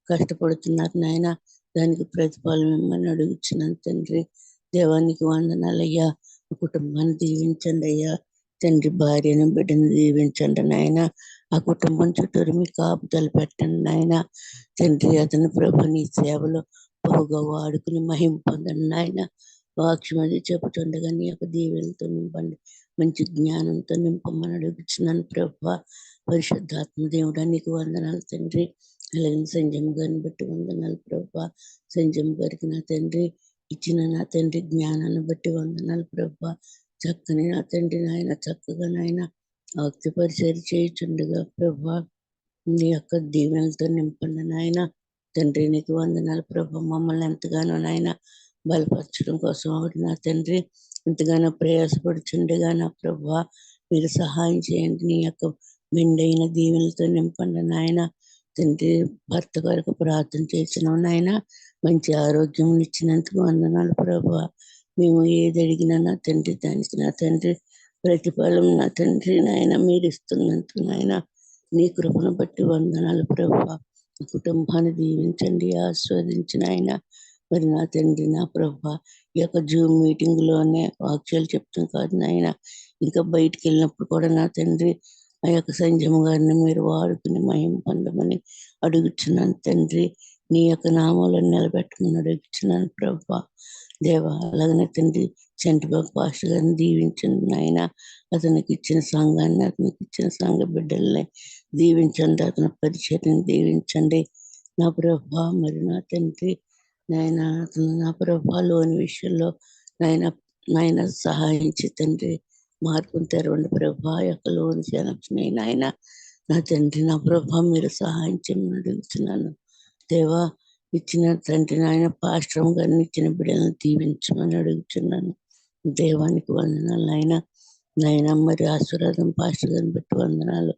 కష్టపడుతున్నారు నాయన. దానికి ప్రతిఫలం మిమ్మల్ని అడుగుతున్నాను తండ్రి. దేవానికి వందనాలయ్యా. కుటుంబాన్ని దీవించండి అయ్యా తండ్రి. భార్యను బిడ్డను దీవించండి నాయన. ఆ కుటుంబం చుట్టూరు మీ కాపుదలు పెట్టండి నాయన తండ్రి. అతని ప్రభు నీ సేవలో బహుగా వాడుకుని మహిమ పొందండి నాయన. వాక్యం అది చెబుతుండగా నీ యొక్క దీవెలతో నింపండి, మంచి జ్ఞానంతో నింపమని అడుగుతున్నాను ప్రభా. పరిశుద్ధాత్మ దేవుడా నీకు వందనాలు తండ్రి. అలాగే సంజయ్ గారిని బట్టి వందనాలు ప్రభా. సంజయ్ గారికి నా తండ్రి ఇచ్చిన నా తండ్రి జ్ఞానాన్ని బట్టి వందనాలు ప్రభా. చక్కని నా తండ్రి నాయన చక్కగా నాయన భక్తి పరిచయం చేయుచుండగా ప్రభా నీ యొక్క దీవెనలతో నింపండి నాయన తండ్రి. నీకు వందనాలు ప్రభా. మమ్మల్ని ఎంతగానో నాయన బలపరచడం కోసం ఆవిడ నా తండ్రి ఎంతగానో ప్రయాసపడుచుండగా నా ప్రభా మీరు సహాయం చేయండి. నీ యొక్క మెండైన దీవెనలతో నింపండి నాయన తండ్రి. భర్త కొరకు ప్రార్థన చేసినాం నాయన. మంచి ఆరోగ్యం ఇచ్చినందుకు వందనాలు ప్రభా. మేము ఏది అడిగినా నా తండ్రి దానికి నా తండ్రి ప్రతిఫలం నా తండ్రి నాయన మీరు ఇస్తున్నందుకు నాయన నీ కృపను బట్టి వందనాలు ప్రభా. కుటుంబాన్ని దీవించండి, ఆస్వాదించిన ఆయన. మరి నా తండ్రి నా ప్రభా ఈ యొక్క జూమ్ మీటింగ్ లోనే వాక్యాలు చెప్తాం కాదు నాయన, ఇంకా బయటికి వెళ్ళినప్పుడు కూడా నా తండ్రి ఆ యొక్క సంజయ్ గారిని మీరు వాడుకుని మహిమ పొందమని అడుగుతున్నాను తండ్రి. నీ యొక్క నామాలను నిలబెట్టమని అడుగుతున్నాను ప్రభా. దేవా అలాగనే తండ్రి చంటిబాబు పాస్టర్ గారిని దీవించండి నాయన. అతనికి ఇచ్చిన సంఘాన్ని, అతనికి ఇచ్చిన సంఘ బిడ్డల్ని దీవించండి, అతని పరిచర్ని దీవించండి నా ప్రభా. మరి నా తండ్రి నాయన అతను నా ప్రభా లోని విషయంలో నాయన సహాయించి తండ్రి మార్పును తెరవండి ప్రభా. యొక్క లోని జనప్షన్ నాయన నా తండ్రి నా ప్రభా మీరు సహాయం చేయమని అడుగుతున్నాను దేవా. ఇచ్చిన తండ్రి నాయన పాస్టర్ గారిని ఇచ్చిన బిడ్డలను దీవించమని అడుగుతున్నాను దేవానికి వందనాలు నాయన. మరి ఆశీర్వాదం పాస్టర్ గారిని బట్టి వందనాలు.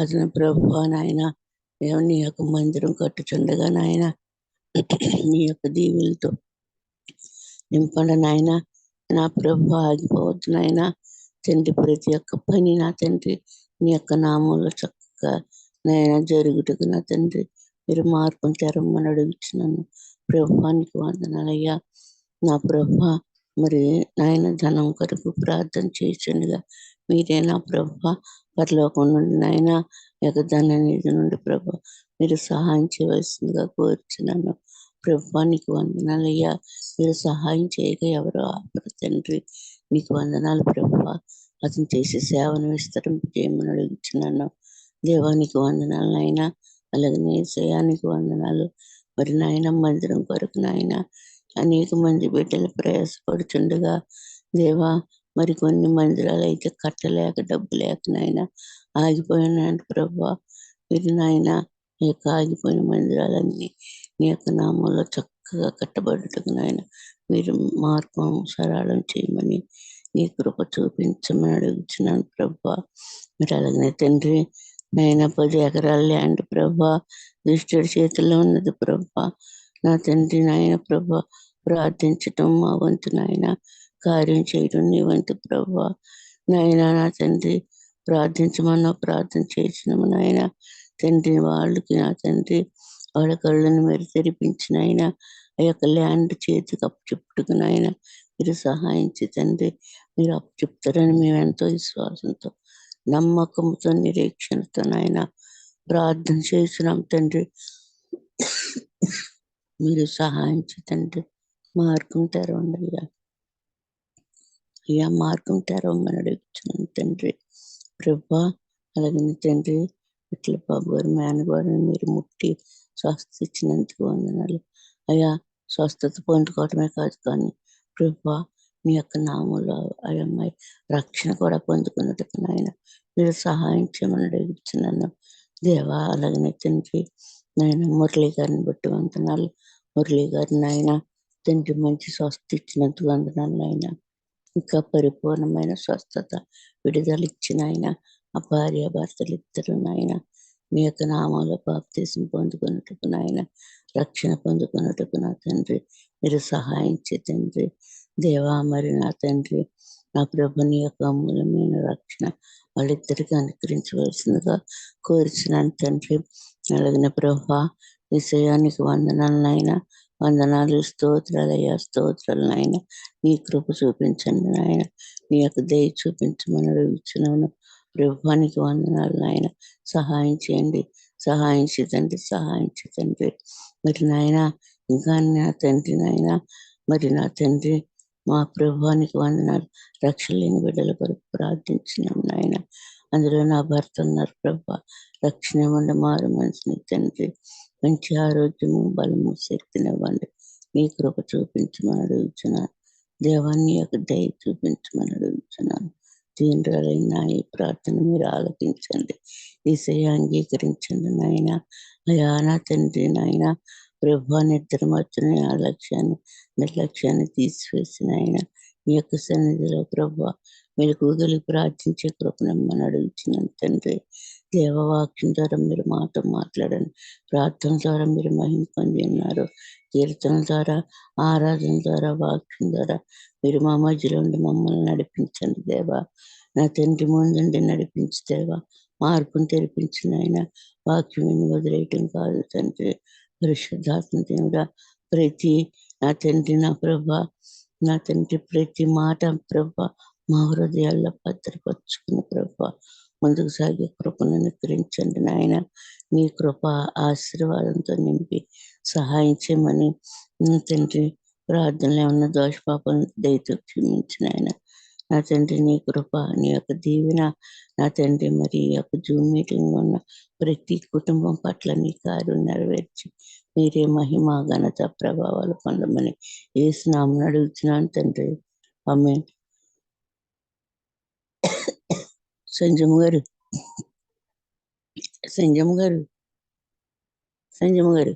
అతని ప్రభా నాయన నీ యొక్క మందిరం కట్టుచుండగా నాయన నీ యొక్క దీవులతో నింపండి నాయన. నా ప్రభు ఆగిపోవద్దు నాయన తండ్రి. ప్రతి ఒక్క పని నా తండ్రి నీ యొక్క నామంలో చక్కగా నాయన జరుగుటకు నా తండ్రి మీరు మార్పును తెరమ్మని అడుగుతున్నాను ప్రభువానికి వందనాలయ్యా. నా ప్రభు మరి నాయన ధనం కొరకు ప్రార్థన చేస్తుండగా మీరే నా ప్రభు పరలోకం నుండి నాయన యొక్క ధన నిధి నుండి ప్రభు మీరు సహాయం చేయవలసిందిగా కోరుచున్నాను ప్రభువానికి వందనాలయ్యా. మీరు సహాయం చేయక ఎవరో ఆపరు తండ్రి. నీకు వందనాలు ప్రభు. అతను చేసే సేవను విస్తరింపు చేయమని అడుగుతున్నాను దేవానికి వందనాలు నాయన. అలాగే ఏసయానికి వందనాలు. మరి నాయన మందిరం కొరకు నాయన అనేక మంది బిడ్డలు ప్రయాసపడుచుండగా దేవా మరి కొన్ని మందిరాలు అయితే కట్టలేక డబ్బు లేక నాయన ఆగిపోయినాయంట ప్రభా. మీరు నాయన ఈ యొక్క ఆగిపోయిన మందిరాలన్నీ నీ యొక్క నామంలో చక్కగా కట్టబడుటకు నాయన మీరు మార్పు సరళం చేయమని నీ కృప చూపించమని అడుగుతున్నాను ప్రభా. మీరు అలాగనే తండ్రి నాయన 10 ఎకరాల ల్యాండ్ ప్రభా దుష్టుడి చేతిలో ఉన్నది ప్రభా. నా తండ్రి నాయన ప్రభా ప్రార్థించటం మా వంతు నాయన, కార్యం చేయడం నీ వంతు ప్రభా. నాయన నా తండ్రి ప్రార్థించమన్నా ప్రార్థన చేసినాము నాయన తండ్రి. వాళ్ళకి నా తండ్రి వాళ్ళ కళ్ళను మీరు తెరిపించిన ఆయన ఆ యొక్క ల్యాండ్ చేతికి అప్పచెప్పుటకు నాయన మీరు సహాయించి తండ్రి మీరు అప్పచెప్తారని మేము ఎంతో విశ్వాసంతో నమ్మకంతో నిరీక్షణతో నాయన ప్రార్థన చేస్తున్నాం తండ్రి. మీరు సహాయించి తండ్రి మార్గం తెరవండి అయ్యా మార్గం తెరవమని అడుగుతున్నాను తండ్రి ప్రభా. అలాగే తండ్రి ఇట్ల బాబు గారు మేనగారిని మీరు ముట్టి స్వస్థత ఇచ్చినందుకు వందనాలు అయ్యా. స్వస్థత పొందుకోవటమే కాదు కానీ ప్రభా మీ యొక్క నామంలో ఆ అమ్మాయి రక్షణ కూడా పొందుకున్నట్టుకు నాయన మీరు సహాయం చేయమని అడుగుతున్నాను దేవా. అలాగనే తండ్రి నాయన మురళి గారిని బట్టి వందనాలు. మురళి గారిని నాయన తండ్రి మంచి స్వస్థత ఇచ్చినందుకు వందనాలు నాయన. ఇంకా పరిపూర్ణమైన స్వస్థత విడుదల ఇచ్చిన ఆయన ఆ భార్య భర్తలు ఇద్దరు నాయన మీ యొక్క నామాలో బాప్తీసం పొందుకున్నట్టుకు నాయన రక్షణ పొందుకున్నట్టుకు నా తండ్రి మీరు సహాయించే తండ్రి దేవా. మరి నా తండ్రి నా ప్రభుని యొక్క అమూల్యమైన రక్షణ వాళ్ళిద్దరికి అనుకరించవలసిందిగా కోరుచున్నాను తండ్రి. అలాగిన ప్రభా విషయానికి వందనాలు నాయన. వందనాలు స్తోత్రాలు అయ్యా స్తోత్రాలు నాయన. నీ కృప చూపించండి నాయన. నీ యొక్క దయ చూపించమని అడుగుతున్నాను ప్రభువానికి వందనాలు నాయన. సహాయం చేయండి సహాయించి తండ్రి మరి నాయన ఇంకా నా తండ్రి నాయన మరి నా తండ్రి మా ప్రభువానికి వందనాలు. రక్షణ లేని బిడ్డల కొరకు ప్రార్థించినాం నాయన. అందులో నా భర్త ఉన్నారు ప్రభా. రక్షణ ఇవ్వండి మారు మనసుని తండ్రి. మంచి ఆరోగ్యము బలము శక్తినివ్వండి. నీ కృప చూపించమని అడుగుతున్నాను దేవాన్ని యొక్క దయ చూపించమని అడుగుతున్నాను. దీనురాలైన ఈ ప్రార్థన మీరు ఆలకించండి. ఈసయ అంగీకరించండి నాయన. అయా నా తండ్రి నాయన ప్రభా నిద్ర మర్చిన నిర్లక్ష్యాన్ని తీసివేసిన ఆయన మీ యొక్క సన్నిధిలో ప్రభా మెలకువగలిగి ప్రార్థించే కృపనమ్మని అడుగుతున్నాను తండ్రి. దేవవాక్యం ద్వారా మీరు మాతో మాట్లాడండి. ప్రార్థన ద్వారా మీరు మహిమ పొంది ఉన్నారు. కీర్తన ద్వారా ఆరాధన ద్వారా వాక్యం ద్వారా మీరు మా మధ్యలో ఉండి మమ్మల్ని నడిపించండి దేవా. నా తండ్రి ముందుండి నడిపించి దేవా. మార్పును తెరిపించిన ఆయన వాక్యం వదిలేయటం కాదు తండ్రి. పరిశుద్ధాత్మ దేవుడా ప్రతి నా తండ్రి నా ప్రభా నా తండ్రి ప్రతి మాట ప్రభా మా హృదయాల్లో భద్రపరుచుకుని ప్రభా ముందుకు సాగే కృపను అనుగ్రహించండి నాయన. మీ కృప ఆశీర్వాదంతో నింపి సహాయం చేయమని నా తండ్రి ప్రార్థనలు ఏమన్నా దోషపాపం దయతో క్షమించిన ఆయన నా తండ్రి నీ కృప నీ యొక్క దీవెన నా తండ్రి మరి ఈ యొక్క జూమ్ మీటింగ్ ఉన్న ప్రతి కుటుంబం పట్ల నీ కార్యం నెరవేర్చి మీరే మహిమ ఘనత ప్రభావాలు పొందమని యేసు నామమున అడుగుతున్నాను తండ్రి. ఆమేన్. సంజయ్ గారు సంజయ్ గారు సంజయ్ గారు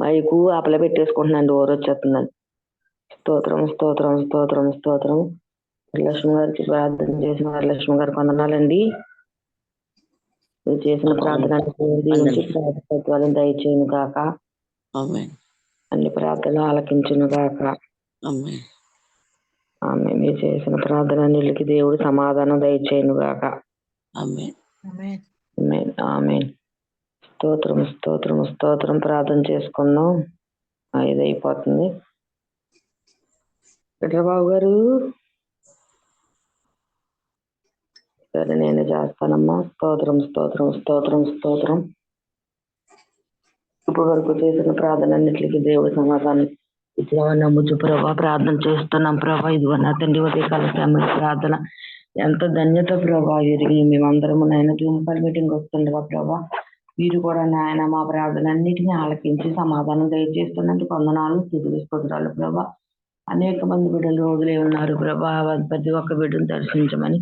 మైకు అపల పెట్టేసుకుంటున్నాను, ఊరు వచ్చేస్తుందండి. స్తోత్రం స్తోత్రం స్తోత్రం స్తోత్రం. వరలక్ష్మి గారికి ప్రార్థన చేసిన వరలక్ష్మి గారికి వందనాలండి. మీరు చేసిన ప్రార్థన దయచేయను కాక, అన్ని ప్రార్థనలు ఆలకించును కాక. ఆమె మీరు చేసిన ప్రార్థన నీళ్ళకి దేవుడు సమాధానం దయచేయను గాక. ఆమేన్. స్తోత్రం స్తోత్రం స్తోత్రం. ప్రార్థన చేసుకుందాం. 5 అయిపోతుంది. బాబు గారు సరే నేను చేస్తానమ్మా. స్తోత్రం స్తోత్రం స్తోత్రం స్తోత్రం. ఇప్పటి వరకు చేసిన ప్రార్థన అన్నిటికీ దేవుడు సమాధానం ఇట్లా నమ్ముచు ప్రభా ప్రార్థన చేస్తున్నాం ప్రభా. ఇదిగో నా తండ్రి ఉదయకాల సమయ ప్రార్థన ఎంత ధన్యత ప్రభా. వీరికి మేమందరము నాయన జూమ్కాల్ మీటింగ్ వస్తుండగా ప్రభా వీరు కూడా నాయన మా ప్రార్థన అన్నిటినీ ఆలకించి సమాధానం దయచేస్తున్నట్టు వందనాలు స్థితులు స్తోత్రాలు ప్రభా. అనేక మంది బిడ్డలు రోజులే ఉన్నారు ప్రభా. ప్రతి ఒక్క బిడ్డను దర్శించమని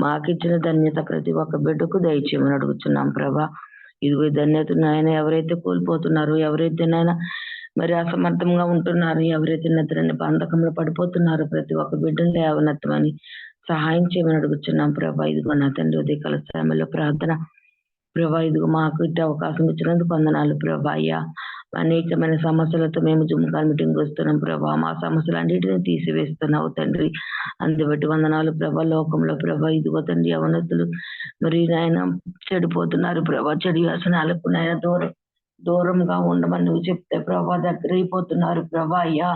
మాకిచ్చిన ధన్యత ప్రతి ఒక్క బిడ్డకు దయచేయమని అడుగుతున్నాం ప్రభా. ఇదిగో ధన్యత నాయన ఎవరైతే కోల్పోతున్నారో, ఎవరైతే నాయన మరి అసమర్థంగా ఉంటున్నారు, ఎవరైతే నిద్రని బంధకంలో పడిపోతున్నారు, ప్రతి ఒక్క బిడ్డను లేవనెత్తమని సహాయం చేయమని అడుగుతున్నాం ప్రభా. ఇదిగో నా తండ్రి ఉదయకాల సమయంలో ప్రార్థన ప్రభా. ఇదిగో మాకు ఇట్టే అవకాశం ఇచ్చినందుకు వందనాలు ప్రభా. అయ్యా అనేకమైన సమస్యలతో మేము జుమ్కాల్ మీటింగ్ వస్తున్నాం ప్రభా. మా సమస్యలు అన్నిటిని తీసివేస్తున్నావు తండ్రి. అందుబట్టి వందనాలు ప్రభా. లోకంలో ప్రభా ఇదిగో తండ్రి యవనస్తులు మరి నాయన చెడిపోతున్నారు ప్రభా. చెడు వ్యసనాలకు నాయన దూరంగా ఉండమని నువ్వు చెప్తే ప్రభా దగ్గర అయిపోతున్నారు ప్రభా. అయ్యా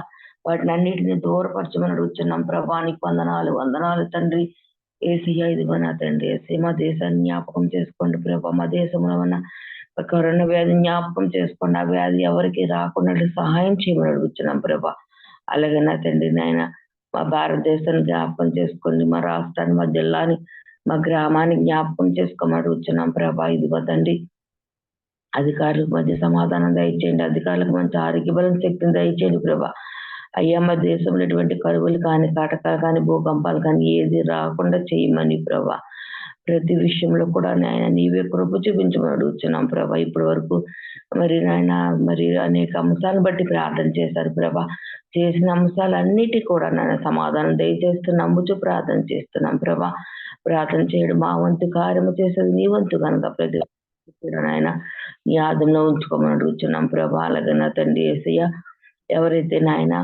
వాటిని అన్నిటిని దూరపరచమని అడుగుతున్నాం ప్రభా. నీకు వందనాలు వందనాలు తండ్రి. ఏసీయా ఇదిగో నా తండ్రి ఏసీ మా దేశాన్ని జ్ఞాపకం చేసుకోండి ప్రభా. మా దేశంలో ఉన్న కరోనా వ్యాధి జ్ఞాపకం చేసుకోండి. ఆ వ్యాధి ఎవరికి రాకుండా సహాయం చేయమని అడుగుతున్నాం ప్రభా. అలాగే నా తండ్రి నాయన మా భారతదేశాన్ని జ్ఞాపకం చేసుకోండి. మా రాష్ట్రాన్ని, మా జిల్లాని, మా గ్రామాన్ని జ్ఞాపకం చేసుకోమని అడుగుతున్నాం ప్రభా. ఇదిగో తండ్రి అధికారులకు మధ్య సమాధానం దయచేయండి. అధికారులకు మంచి ఆరోగ్య బలం శక్తిని దయచేయండి ప్రభా. అయ్యా మా దేశంలో ఎటువంటి కరువులు కానీ, కాటకాలు కానీ, భూకంపాలు కానీ ఏది రాకుండా చేయమని ప్రభా. ప్రతి విషయంలో కూడా నాయన నీవే కృప చూపించమని అడుగుతున్నాం ప్రభా. ఇప్పటి వరకు మరి నాయన మరి అనేక అంశాలను బట్టి ప్రార్థన చేశారు ప్రభా. చేసిన అంశాలన్నిటి కూడా నాయన సమాధానం దయచేస్తూ నమ్ముతూ ప్రార్థన చేస్తున్నాం ప్రభా. ప్రార్థన చేయడం మా వంతు, కార్యము చేసేది నీ వంతు కనుక ప్రతి కూడా నాయన నీ ఆదంలో ఉంచుకోమని అడుగుతున్నాం ప్రభా. అలాగే నా తండ్రి యేసయ్య ఎవరైతే నాయన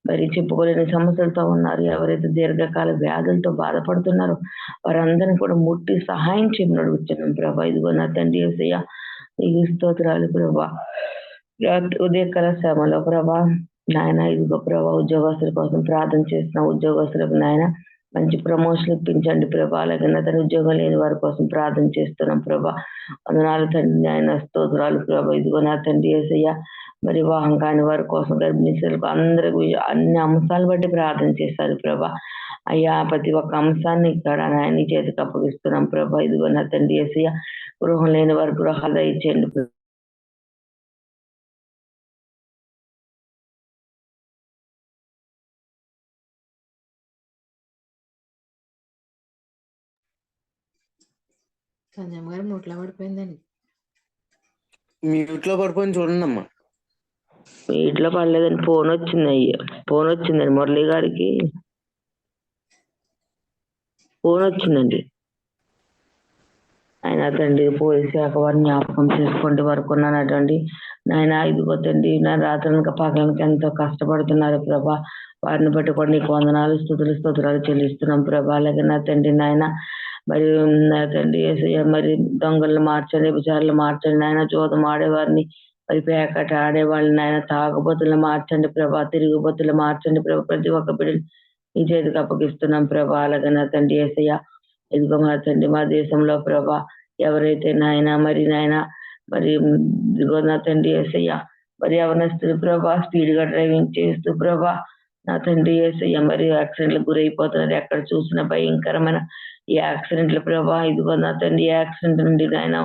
మరి చెప్పుకోలేని సమస్యలతో ఉన్నారు, ఎవరైతే దీర్ఘకాల వ్యాధులతో బాధపడుతున్నారో వారందరినీ కూడా ముట్టి సహాయం చేయమని అడుగుతున్నాం ప్రభా. ఇదిగో నా తండ్రి యేసయ్య నీకు స్తోత్రాలు ప్రభా. ఉదయకాల శ్రమలో ప్రభా నాయన ఇదిగో ప్రభా ఉద్యోగస్తుల కోసం ప్రార్థన చేస్తున్న ఉద్యోగస్తులకు నాయన మంచి ప్రమోషన్ ఇప్పించండి ప్రభా. అలాగే నా తండ్రి ఉద్యోగం లేని వారి కోసం ప్రార్థన చేస్తున్నాం ప్రభా. వందనాలు తండ్రి నాయన స్తోత్రాలు ప్రభా. ఇదిగో నా తండ్రి యేసయ్య మరి వివాహం కాని వారి కోసం, గర్భిణీలకు అందరికి అన్ని అంశాలు బట్టి ప్రార్థన చేస్తారు ప్రభా. అయ్యా ప్రతి ఒక్క అంశాన్ని ఇక్కడ నాయన చేతికి అప్పగిస్తున్నాం ప్రభా. ఇదిగో నా తండ్రి యేసయ్య గృహం లేని వారి గృహాలు దయచేయండి. సంజయ్ గారు నోట్లో పడిపోయిందండి. మ్యూట్లో పడిపోయింది చూడండి అమ్మా. మీ ఇంట్లో పడలేదండి, ఫోన్ వచ్చింది. అయ్యో ఫోన్ వచ్చిందండి, మురళి గారికి ఫోన్ వచ్చిందండి. ఆయన తండ్రి పోలీస్ శాఖ వారిని జ్ఞాపకం చేసుకోండి. వరకు ఉన్నానటండి నాయన ఇదిగోతండి నా రాత్రనక పగలనక ఎంతో కష్టపడుతున్నారు ప్రభా. వారిని బట్టి కూడా నీకు వందనాలు స్తోత్రాలు చెల్లిస్తున్నాం ప్రభా. అలాగే నా తండ్రి నాయన మరి నా తండ్రి మరి దొంగలను మార్చండి, విచారాలు మార్చండి నాయన. జోదం ఆడేవారిని మరి పేకట ఆడేవాళ్ళని నాయన తాగుబోతులు మార్చండి ప్రభా. తిరుగుబోతులు మార్చండి ప్రభా. ప్రతి ఒక్క బిడ్డని నీ చేతికి అప్పగిస్తున్నాం ప్రభా. అలాగే నా తండ్రి యేసయ్య ఇదిగో మా తండ్రి మా దేశంలో ప్రభా ఎవరైతే నాయన మరి నాయన మరి ఇదిగో నా తండ్రి యేసయ్య మరి యవనస్తులు ప్రభా స్పీడ్ గా డ్రైవింగ్ చేస్తూ ప్రభా నా తండ్రి యేసయ్య మరి యాక్సిడెంట్లకు గురైపోతున్నారు. ఎక్కడ చూసిన భయంకరమైన ఈ యాక్సిడెంట్ల ప్రభా ఇదిగో నా తండ్రి యాక్సిడెంట్ నుండి నాయన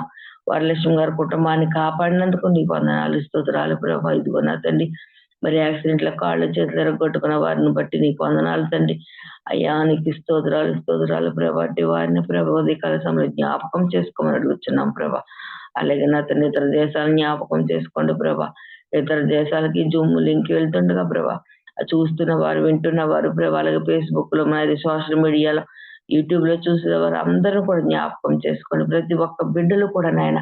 వరలక్ష్మి గారి కుటుంబాన్ని కాపాడినందుకు నీకు వందనాలు స్తోత్రాలు ప్రభా. ఇదిగో నా తండ్రి మరి యాక్సిడెంట్ల కాళ్ళు చేతులు ఎరగొట్టుకున్న వారిని బట్టి నీకు వందనాలు తండ్రి. అయ్యా నీకు స్తోత్రాలు ప్రభా. వారిని ప్రభా ఉదయకాల సమయంలో జ్ఞాపకం చేసుకోమని అడుగుతున్నాం ప్రభా. అలాగే నా తండ్రి ఇతర దేశాలను జ్ఞాపకం చేసుకోండి ప్రభా. ఇతర దేశాలకి జూమ్ లింక్ వెళ్తుండగా ప్రభా చూస్తున్న వారు వింటున్న వారు ప్రభా అలాగే ఫేస్బుక్ లో మరి సోషల్ మీడియాలో యూట్యూబ్ లో చూసిన వారు అందరూ కూడా జ్ఞాపకం చేసుకోండి. ప్రతి ఒక్క బిడ్డలు కూడా నాయన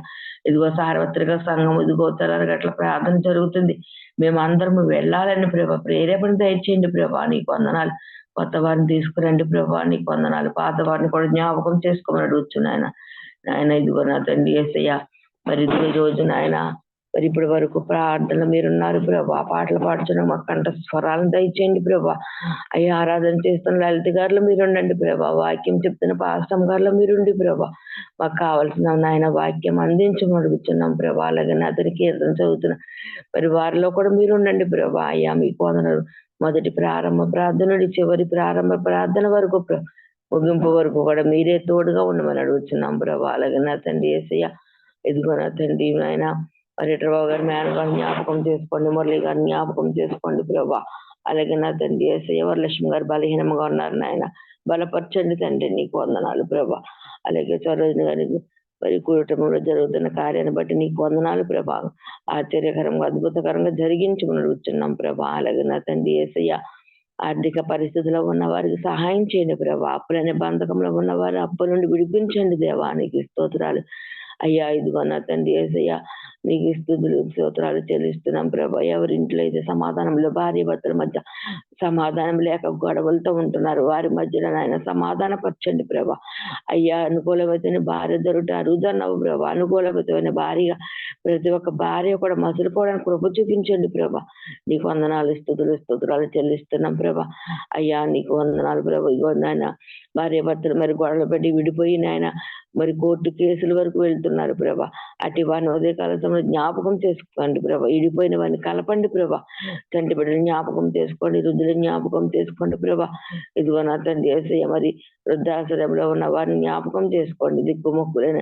ఇదిగో సార్వత్రిక సంఘం ఇదిగో తెల్లరగట్ల ప్రార్థన జరుగుతుంది. మేము అందరము వెళ్ళాలని ప్రభా ప్రేరేపణ దయచేయండి ప్రభా. నీకు వందనాలు. కొత్త వారిని తీసుకురండి ప్రభా. నీకు వందనాలు. పాత వారిని కూడా జ్ఞాపకం చేసుకోమని అడుగుచ్చు నాయన ఇదిగో నా తండ్రి యేసయ్య మరి ఇదిగో ఈ రోజు నాయన మరి ఇప్పటి వరకు ప్రార్థనలు మీరున్నారు ప్రభా. పాటలు పాడుతున్న మా కంట స్వరాలను దయచేయండి ప్రభా. అయ్యా ఆరాధన చేస్తున్న లలిత గారులు మీరుండండి ప్రభా. వాక్యం చెప్తున్న పాస్టమ్ గారులు మీరుండి ప్రభా. మాకు కావాల్సిన నాయన వాక్యం అందించమని అడుగుతున్నాం ప్రభా. అలాగే అతని కీర్తన చదువుతున్న మరి వారిలో కూడా మీరుండండి ప్రభా. అయ్యా మీకు వందనాలు. మొదటి ప్రారంభ ప్రార్థన నుండి చివరి ప్రారంభ ప్రార్థన వరకు ముగింపు వరకు కూడా మీరే తోడుగా ఉండమని అడుగుతున్నాం ప్రభా. అలాగే నా తండ్రి యేసయ్య ఇదిగో నా తండ్రి నాయన మరి బాబు గారి మేన గారిని జ్ఞాపకం చేసుకోండి. మురళి గారిని జ్ఞాపకం చేసుకోండి ప్రభా. అలాగే నా తండ్రి యేసయ్య వరలక్ష్మి గారు బలహీనంగా ఉన్నారు నాయన బలపరచండి తండ్రి. నీకు వందనాలు ప్రభా. అలాగే సరోజిని గారికి మరి కుటుంబంలో జరుగుతున్న కార్యాన్ని బట్టి నీకు వందనాలు ప్రభా. ఆశ్చర్యకరంగా అద్భుతకరంగా జరిగించమని అడుగుతున్నాం ప్రభా. అలాగే నా తండ్రి యేసయ్య ఆర్థిక పరిస్థితిలో ఉన్న వారికి సహాయం చేయండి ప్రభా. అప్పులనే బంధకంలో ఉన్న వారి అప్పుల నుండి విడిపించండి దేవానికి స్తోత్రాలు. అయ్యా ఇదిగో నా తండ్రి యేసయ్య నీకు స్తుతులు స్తోత్రాలు చెల్లిస్తున్నాం ప్రభా. ఎవరింట్లో అయితే సమాధానంలో భార్య భర్తల మధ్య సమాధానం లేక గొడవలతో ఉంటున్నారు వారి మధ్యలో నాయన సమాధాన పరచండి ప్రభా. అయ్యా అనుకూలమైన భార్య దొరుట అరుదన్నావు ప్రభా. అనుకూలమైన భార్యగా ప్రతి ఒక్క భార్య కూడా మసులుకోవడానికి కృప చూపించండి ప్రభా. నీకు వందనాలు స్తోత్రాలు చెల్లిస్తున్నాం ప్రభా. అయ్యా నీకు వందనాలు ప్రభా. ఇగో నాయన భార్య భర్తలు మరి గొడవలు పెట్టి విడిపోయి నాయన మరి కోర్టు కేసుల వరకు వెళ్తున్నారు ప్రభా. అటు వారిని ఉదయకాల సమయంలో జ్ఞాపకం చేసుకోండి ప్రభా. ఇడిపోయిన వారిని కలపండి ప్రభా. తండ్రి బిడ్డలు జ్ఞాపకం చేసుకోండి. వృద్ధులను జ్ఞాపకం చేసుకోండి ప్రభా. ఇదిగో నా తండ్రి యేసయ్య మరి వృద్ధాశ్రయంలో ఉన్న వారిని జ్ఞాపకం చేసుకోండి. దిక్కుమొక్కులైన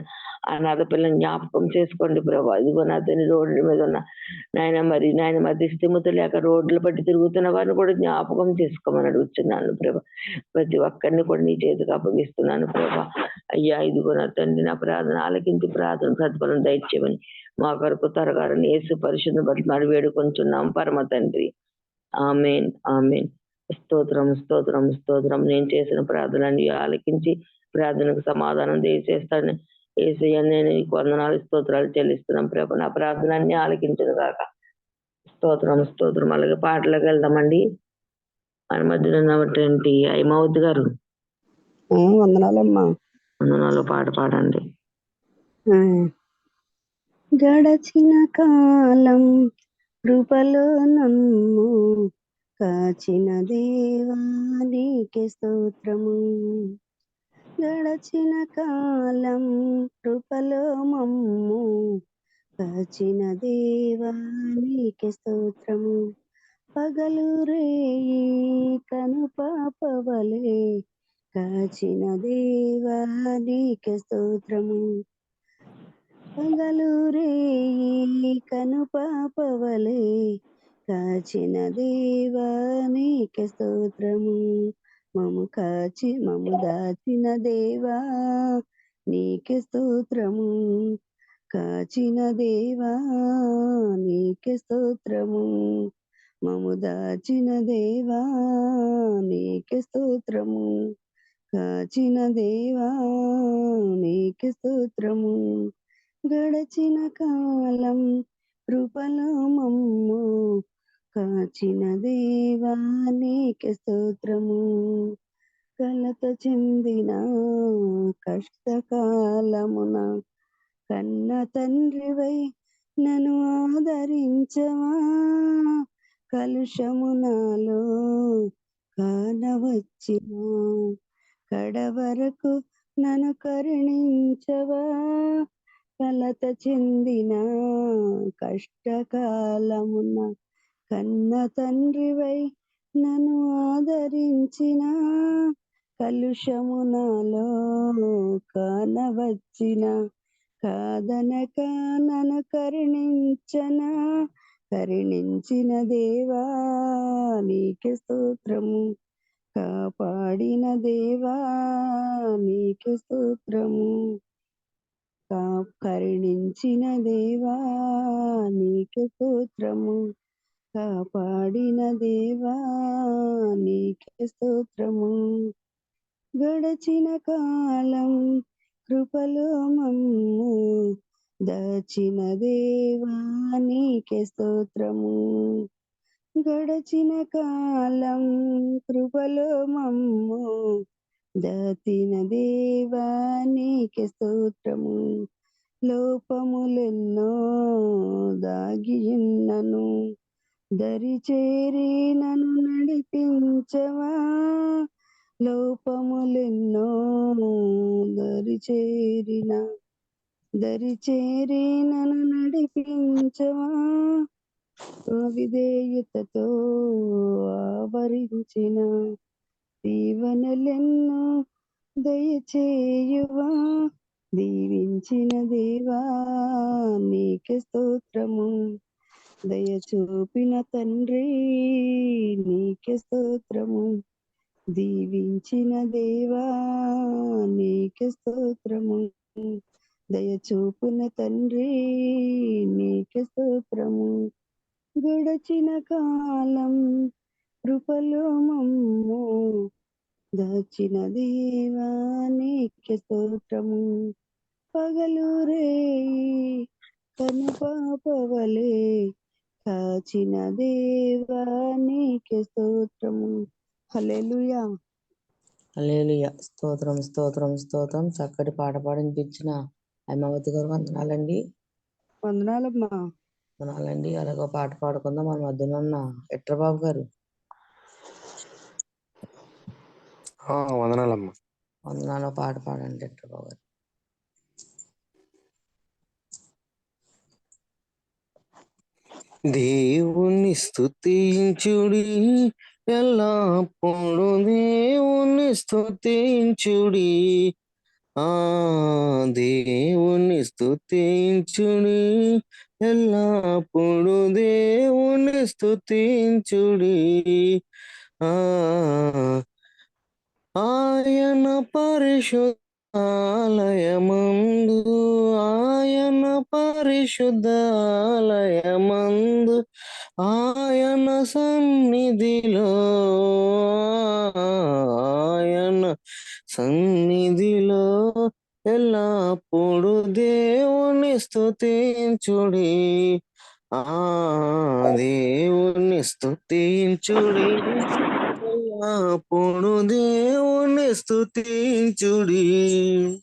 అనాథ పిల్లల్ని జ్ఞాపకం చేసుకోండి ప్రభా. ఇదిగో నా తండ్రి రోడ్ల మీద ఉన్న నాయన మరి స్థిమత లేక రోడ్లు పట్టి తిరుగుతున్న వారిని కూడా జ్ఞాపకం చేసుకోమని అడుగుతున్నాను ప్రభా. ప్రతి ఒక్కరిని కూడా నీ చేతికి అప్పగిస్తున్నాను ప్రభా. అయ్యా ఇదిగో నా తండ్రి నా ప్రార్థన ఆలకించి ప్రార్థన ప్రతిఫలం దయచేయమని మా కొరకు త్వరగారని యేసు పరిశుద్ధ బట్టి మరి వేడుకొంచున్నాం పరమ తండ్రి. ఆమేన్ ఆమేన్. స్తోత్రం. నేను చేసిన ప్రార్థనని ఆలకించి ప్రార్థనకు సమాధానం దయచేస్తాను. యేసయ్య నేను నీకు వందనాలు స్తోత్రాలు చెల్లిస్తున్నాం ప్రభు. నా ప్రార్థనని ఆలకించను కాక. స్తోత్రం. అలాగే పాటలకు వెళ్దామండి. మన మధ్యలో ఉన్నటువంటి ఐమౌత్ గారు వందనాలమ్మా. వందనాలు పాట పాడండి. గడచిన కాలం కృపలో నన్ను కాచిన దేవా నీకే స్తోత్రము. గడచిన కాలం కృపలో మమ్ము కాచిన దేవా నీకే స్తోత్రము. పగలు రేయి కను పాపవలే కాచిన దేవా నీకే స్తోత్రము. పగలు రేయి కను పాపవలే కాచిన దేవా నీకే స్తోత్రము. మము దాచిన దేవా నీకే స్తోత్రము. కాచిన దేవా నీకే స్తోత్రము. మము దాచిన దేవా నీకే స్తోత్రము. కాచిన దేవా నీకే స్తోత్రము. గడచిన కాలం కృపలో మమ్ము కాచిన దేవా నీకే స్తోత్రము. కలత చెందిన కష్టకాలమున కన్న తండ్రివై నన్ను ఆదరించవా. కలుషము నాలో కానవచ్చిన కడవరకు నన్ను కరుణించవా. కలత చెందిన కష్టకాలమున కన్న తండ్రివై నన్ను ఆదరించిన, కలుషము నాలో కానవచ్చిన కాదనక నన్ను కరుణించిన దేవా నీకే స్తోత్రము. కాపాడిన దేవా నీకే స్తోత్రము. కరుణించిన దేవా నీకే స్తోత్రము. కాపాడిన దేవా నీకే స్తోత్రము. గడచిన కాలం కృపలో మమ్ము దాచిన దేవా నీకే స్తోత్రము. గడచిన కాలం కృపలో మమ్ము దాచిన దేవా నీకే స్తోత్రము. లోపములెన్నో దాగియున్నను దరిచేరి నన్ను నడిపించవా. లోపములెన్నో దరిచేరి నన్ను నడిపించవా. విధేయతతో ఆవరించిన దీవెనలెన్నో దయచేయువా. దీవించిన దేవా నీకే స్తోత్రము. దయ చూపిన తండ్రి నీకే స్తోత్రము. దీవించిన దేవా నీకే స్తోత్రము. దయ చూపున తండ్రి నీకే స్తోత్రము. గడచిన కాలం కృపలో మమ్ము దాచిన దేవా నీకే స్తోత్రము. పగలు రేయి కను పాపవలే కాచిన దేవా నీకే స్తోత్రము. హల్లెలూయా. హల్లెలూయా. స్తోత్రం స్తోత్రం స్తోత్రం. చక్కటి పాట పాడించిన హైమావతి గారు వందనాలండి. వందనాలమ్మా. వందనాలండి. అలాగో పాట పాడుకుందాం. మన మధ్యలో ఉన్న ఎట్రబాబు గారు. వందనాలమ్మా. వందనాలు పాట పాడండి ఎట్రబాబు గారు. దేవుని స్తుతించుడి, ఎల్లప్పుడు దేవుని స్తుతించుడి. దేవుని స్తుతించుడి, ఎల్లప్పుడు దేవుని స్తుతించుడి. ఆయన పరిశుద్ధాలయమందు, ఆయన పరిశుద్ధాలయమందు, ఆయన సన్నిధిలో, ఆయన సన్నిధిలో ఎల్లప్పుడు దేవుని స్తుతించుడి. దేవుని స్తుతించుడి, ఎల్లప్పుడు దేవుని స్తుతించుడి.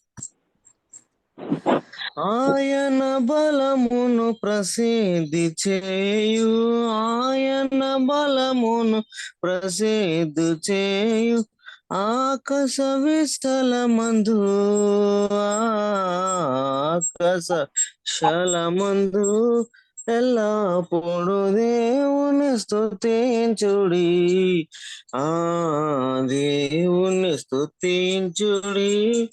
ఆయన బలమును ప్రసిద్ధి చేయు, ఆయన బలమును ప్రసిద్ధి చేయు. ఆకాశ విస్తలమందు, ఆకాశ శలమందు ఎల్లప్పుడు దేవుని స్తుతించుడి. దేవుని స్తుతించుడి,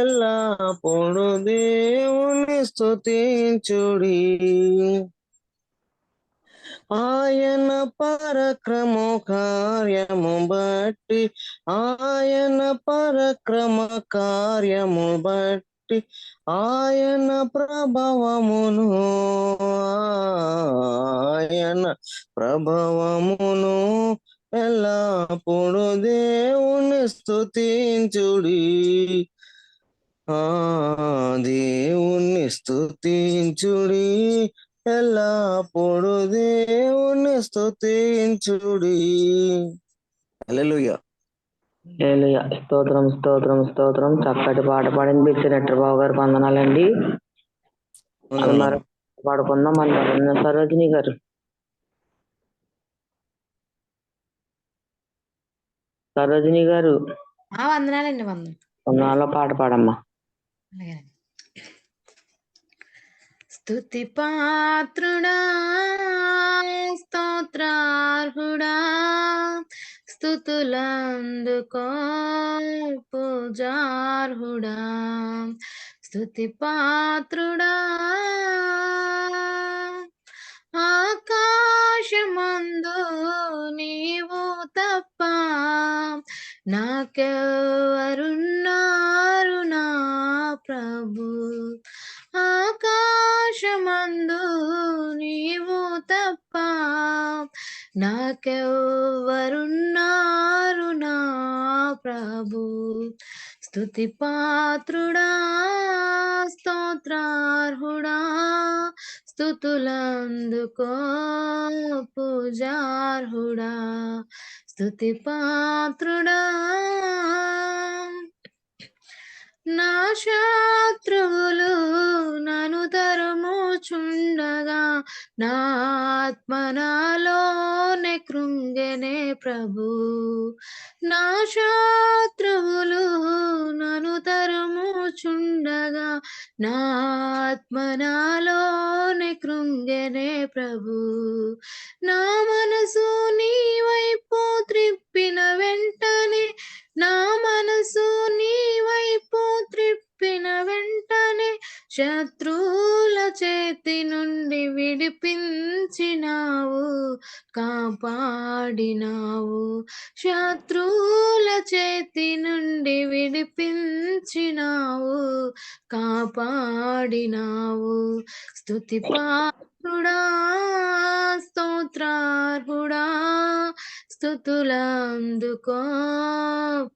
ఎల్లప్పుడు దేవుని స్తుతించుడి. ఆయన పరక్రమ కార్యము బట్టి, ఆయన పరక్రమ కార్యము బట్టి, ఆయన ప్రభావమును, ఆయన ప్రభావమును ఎల్లప్పుడు దేవుని స్తుతించుడి. దేవుని స్తుతించుడి, ఎల్లప్పుడు దేవుని స్తుతించుడి. హల్లెలూయా. హల్లెలూయా. స్తోత్రం స్తోత్రం స్తోత్రం. చక్కటి పాట పాడించిన ఎట్రబాబు గారు వందనాలండి. పాడుకుందాం. మన సరోజిని గారు. సరోజిని గారు వందనాలండి. వందనాల్లో పాట పాడమ్మా. అలాగే. స్తుతి పాత్రుడా స్తోత్రార్హుడా స్తుతులందుకో పూజార్హుడా స్తుతి పాత్రుడా ఆకాశమందు నీవు తప్ప నాకెవరున్నారు నా ప్రభు ఆకాశమందు నీవు తప్ప నాకెవరున్నారు నా ప్రభు స్తుతి పాత్రుడా స్తోత్రార్హుడా స్తుతులందుకో పూజార్హుడా స్తుతి పాత్రుడా నా శత్రువులు నన్ను తరుముచుండగా నా ఆత్మ నాలోనే కృంగెనే ప్రభు నా శత్రువులు నన్ను తరుముచుండగా నా ఆత్మ నాలోనే కృంగెనే ప్రభు నా మనసు నీ వైపు త్రిప్పిన వెంటనే నా మనసు నీ వైపు త్రిప్పిన వెంటనే శత్రువుల చేతి నుండి విడిపించినావు కాపాడినావు శత్రువుల చేతి నుండి విడిపించినావు కాపాడినావు స్తుతి పాత్రుడా స్తోత్రార్హుడా స్తుతులందుకో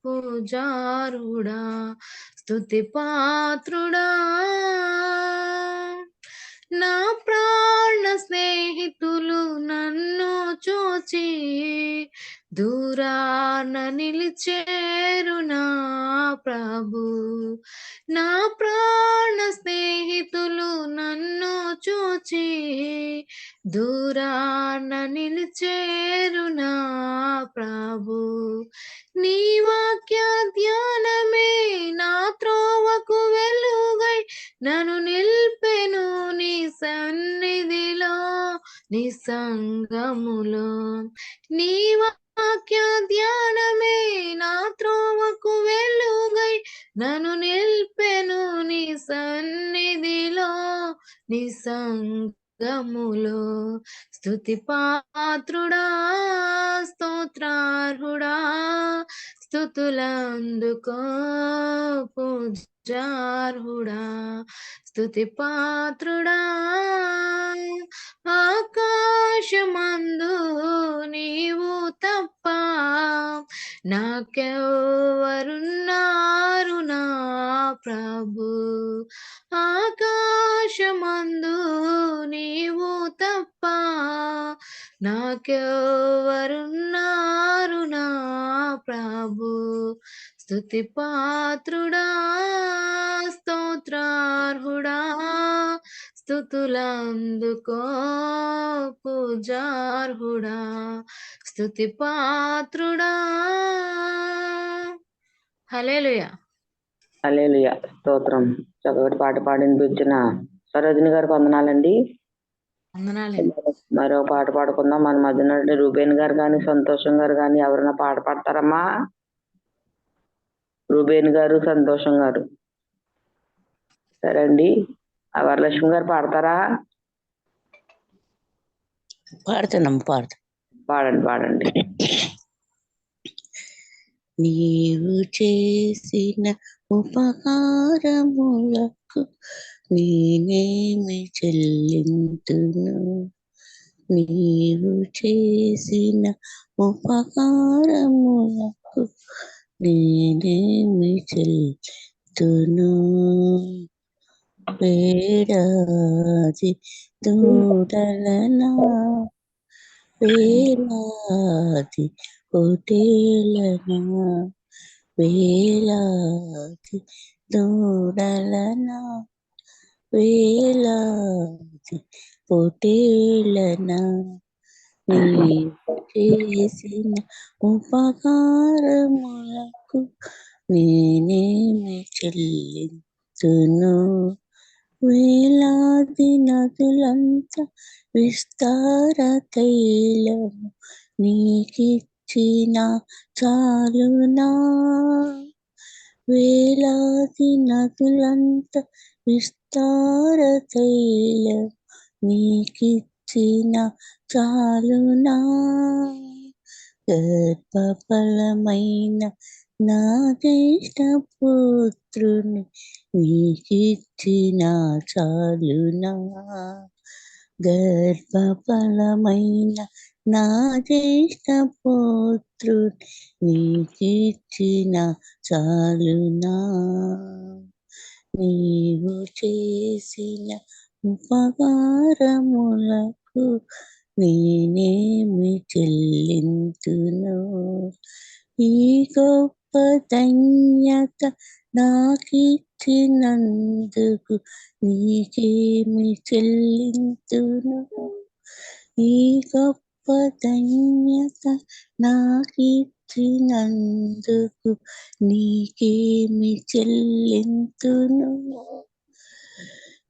పూజార్హుడా స్తుతి పాత్రుడా నా ప్రాణ స్నేహితులు నన్ను చూచి దూరాన నిలిచేరు నా ప్రభు నా ప్రాణ స్నేహితులు నన్ను చూచి దూరాన నిలిచేరు నా ప్రభు నీ వాక్య ధ్యానమే నా త్రోవకు వెలుగై నన్ను నిల్పెను నీ సన్నిధిలో నీ సంగములో నీ వాక్య ధ్యానమే నా త్రోవకు వెలుగై నన్ను నిల్పెను నీ సన్నిధిలో నీ సంగములో స్తుతి పాత్రుడా స్తోత్రార్హుడా స్తుతులందుకో పూజార్హుడా స్తుతి పాత్రుడా ఆకాశమందు నీవు తప్ప నాకెవరున్నారు నా ప్రభు ఆకాశమందు నీవు తప్ప నాకెవరున్నారు నా ప్రభు స్తుతి పాత్రుడా స్తోత్రార్హుడా స్తుతులందుకో పూజార్హుడా స్తుతి పాత్రుడా హల్లెలూయా హల్లెలూయా స్తోత్రం. చక్కటి పాట పాడినిపించిన సరోజిని గారికి వందనాలండి. వందనాలండి. మరో పాట పాడుకుందాం. మన మధ్యన రూబేన్ గారు కానీ సంతోషం గారు కానీ ఎవరైనా పాట పాడతారమ్మా? రూబేన్ గారు సంతోషం గారు. సరే అండి, ఆ వరలక్ష్మి గారు పాడతారా? పాడతానమ్మ పాడండి పాడండి. నీవు చేసిన ఉపకారములకు నేనేమి చెల్లింతును నీవు చేసిన ఉపకారములకు నేనేమి చెల్లింతును వేడాది దూడలనా వేలాది పొటేలనా వేలాది దూడలనా వేలాది పొటేలనా నీవు చేసిన ఉపకారములకు నేనేమి చెల్లింతును. వేలాది నదులంత విస్తార తైలము నీకిచ్చిన చాలునా. వేలాది నదులంత విస్తార తైలం నీకిచ్చిన చాలునా. గర్భఫలమైన నా జ్యేష్ఠ పుత్రుని నీకిచ్చిన చాలునా. గర్భఫలమైన నా జ్యేష్ఠ పుత్రుని నీకిచ్చిన చాలునా. నీవు చేసిన ఉపకారములకు నేనేమి చెల్లింతును. ఈ గొప్ప ధన్యత నాకిచ్చినందుకు నీకేమి చెల్లింతును. ఈ గొప్ప ధన్యత నాకిచ్చినందుకు నీకేమి చెల్లింతును.